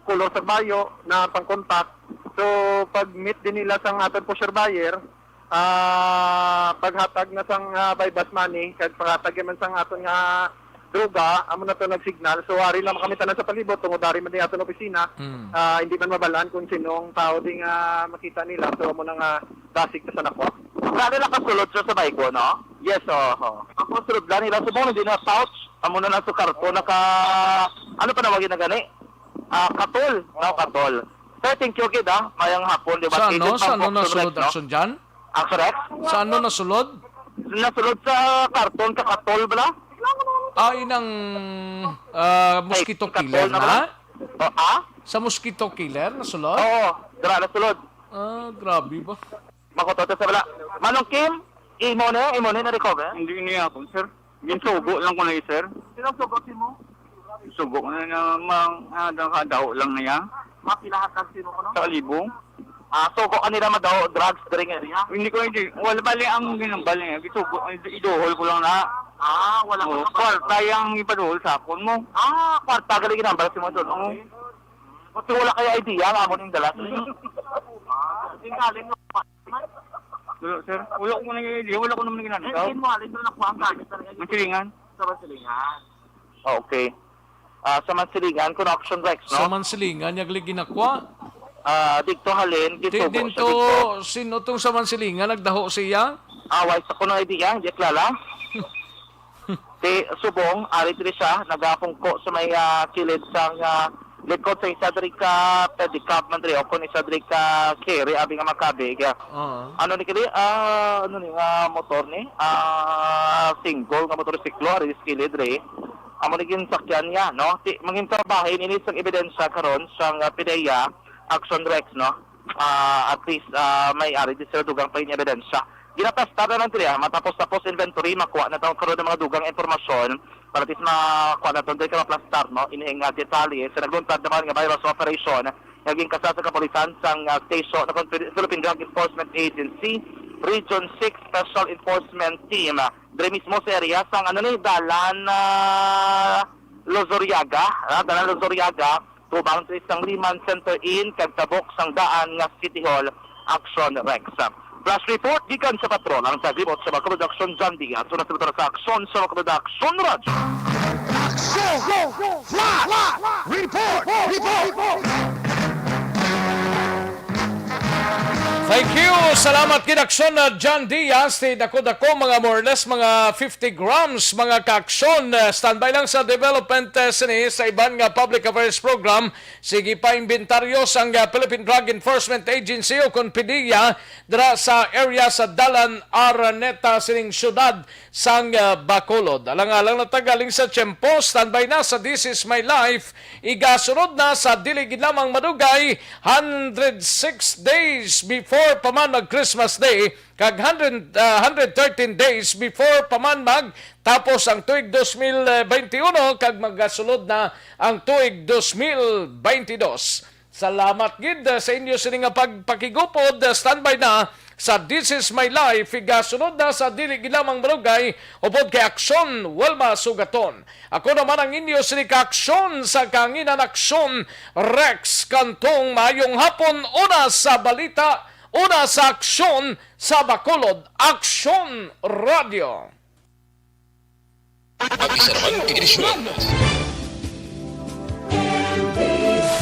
Speaker 3: color sa bayo na pang-contact. So pag meet din nila sang aton pusher buyer, paghatag na sang bypass money, kag paghatag man sang aton nga droga, amo na to nagsignal. So ari lang kami tanan sa palibot tungod dari man din aton opisina. Hindi man mabalaan kung sinong tao ding makita nila. So amo nang dasig na sa nako. Grabe lang kasulod sa bike ko, no? Yes, Ako sulod lang nila subong din na pouch. Amo na sa karton naka ano pa nawagin na gani? Katol, katol. Sir, thank you kid mayang hapon, di ba?
Speaker 1: Sa ano nasulod action dyan?
Speaker 3: Action Rex?
Speaker 1: Sa ano nasulod?
Speaker 3: Nasulod sa karton ka katol bala?
Speaker 1: Inang mosquito killer na? Sa mosquito killer nasulod?
Speaker 3: Oo, dira nasulod.
Speaker 1: Grabe ba?
Speaker 3: Makotote sa bala. Manong Kim, imo na recover? Hindi niya ako, sir. Ginsugo lang ko na sir. Sinong sugo mo? Sugo na nakadaw lang na yan. Mapilahatan sino ko no? Sa Alibo. Sugo kanila madaw drugs during area? Hindi. Wala bali ang ginambali. Gisugo, iduhol ko lang na. Wala ko na. Kwarta yung ipaduhol sa akon mo. Kwarta gali ginambal si mo doon. Kasi wala kaya idea nga mo ning dala. Galing no. Sir, wala ko na idea. Wala ko naman ginagawa. Hindi mo alin doon nakuha ang gadget talaga. Masilingan? Sa Masilingan. Okay. Sa Mansilingan, Connection Rex, no?
Speaker 1: Sa Mansilingan, yagli ginakwa?
Speaker 3: Dito halin, dito
Speaker 1: Dito, sino tong sa Mansilingan, nagdaho siya?
Speaker 3: Wais ako ng idea, hindi klala. Subong, ari diri siya, nagapungko sa may kilid sang likod sa isa diri ka pedicab man diri, o kung isa diri ka carry, abi nga makabig. Ano ni kili? Motor ni? Single nga motorsiklo, ari kilid diri. Amo naging sakyan niya, no? Mangin trabahin ini sang ebidensya karon sang PDEA Action Rex, no? At least may ari di sir dugang pa yung ebidensya. Ginapasta na lang diri, matapos inventory makuha na taon karon ng mga dugang impormasyon para at least makuha na taon diri ka maplastar, no? Inihing detalye sa nagluntad naman nga virus operation naging kasasa sa kapulisan sang station ng Philippine Drug Enforcement Agency Region 6 Special Enforcement Team. Dre mismo sa area sang Dalan Lozoriaga, tubang sa isang Liman Center Inn kag tabok sang daan nga City Hall Action Rex. Flash report gikan sa patrol ang taglibot sa mga production John Diaz. Sunod sa aksyon sa mga production Radyo.
Speaker 12: Action! Flash! Report!
Speaker 1: Thank you! Salamat kinaksyon na John Diaz. Dako-dako mga more or less mga 50 grams mga kaaksyon. Standby lang sa development sini sa iban nga public affairs program. Sige pa inventaryo sang Philippine Drug Enforcement Agency o kung PDEA dira sa area sa Dalan Araneta sining syudad sang Bacolod. Alang-alang na tagaling sa Tiempo. Standby na sa This Is My Life. Igasunod na sa diligid lamang madugay 106 days before paman mag Christmas Day kag 113 days before paman mag tapos ang tuig 2021 kag magasulod na ang tuig 2022. Salamat gid sa inyo sini nga pagpakigupod. Standby na sa This Is My Life. Igasunod na sa dili ginamang malugay upod kay Aksyon Wilma Sugaton. Ako naman ang inyo sini ka-aksyon sa Kanginan Aksyon Rex Kantong. Mayong hapon, una sa balita, una sa aksyon sa Bacolod, Aksyon Radio.
Speaker 2: Abisaraman Ignisyon.
Speaker 12: NBC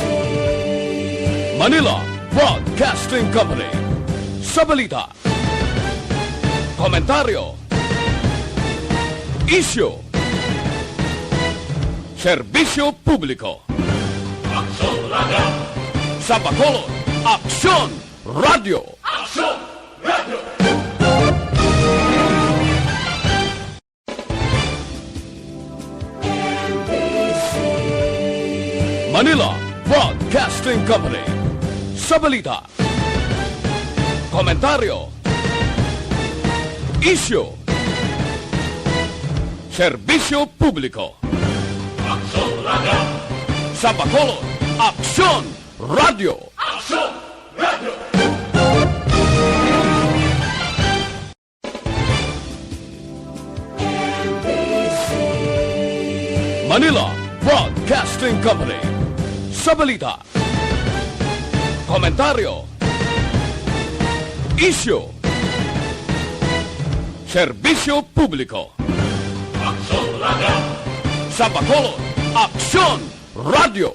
Speaker 10: Manila Broadcasting Company. Sa balita, komentaryo, isyu, serbisyo publiko. Aksyon Radio. Sa Bacolod, Aksyon Radio. Aksyon Radio. Manila Broadcasting Company. Sa balita, komentaryo, isyu, serbisyo publiko. Aksyon Radio. Sa Bacolod, Aksyon Radio. Aksyon Radio. Manila Broadcasting Company. Sa balita, komentaryo, isyu, serbisyo publiko. Aksyon Radio. Sa Bacolod, Aksyon Radio.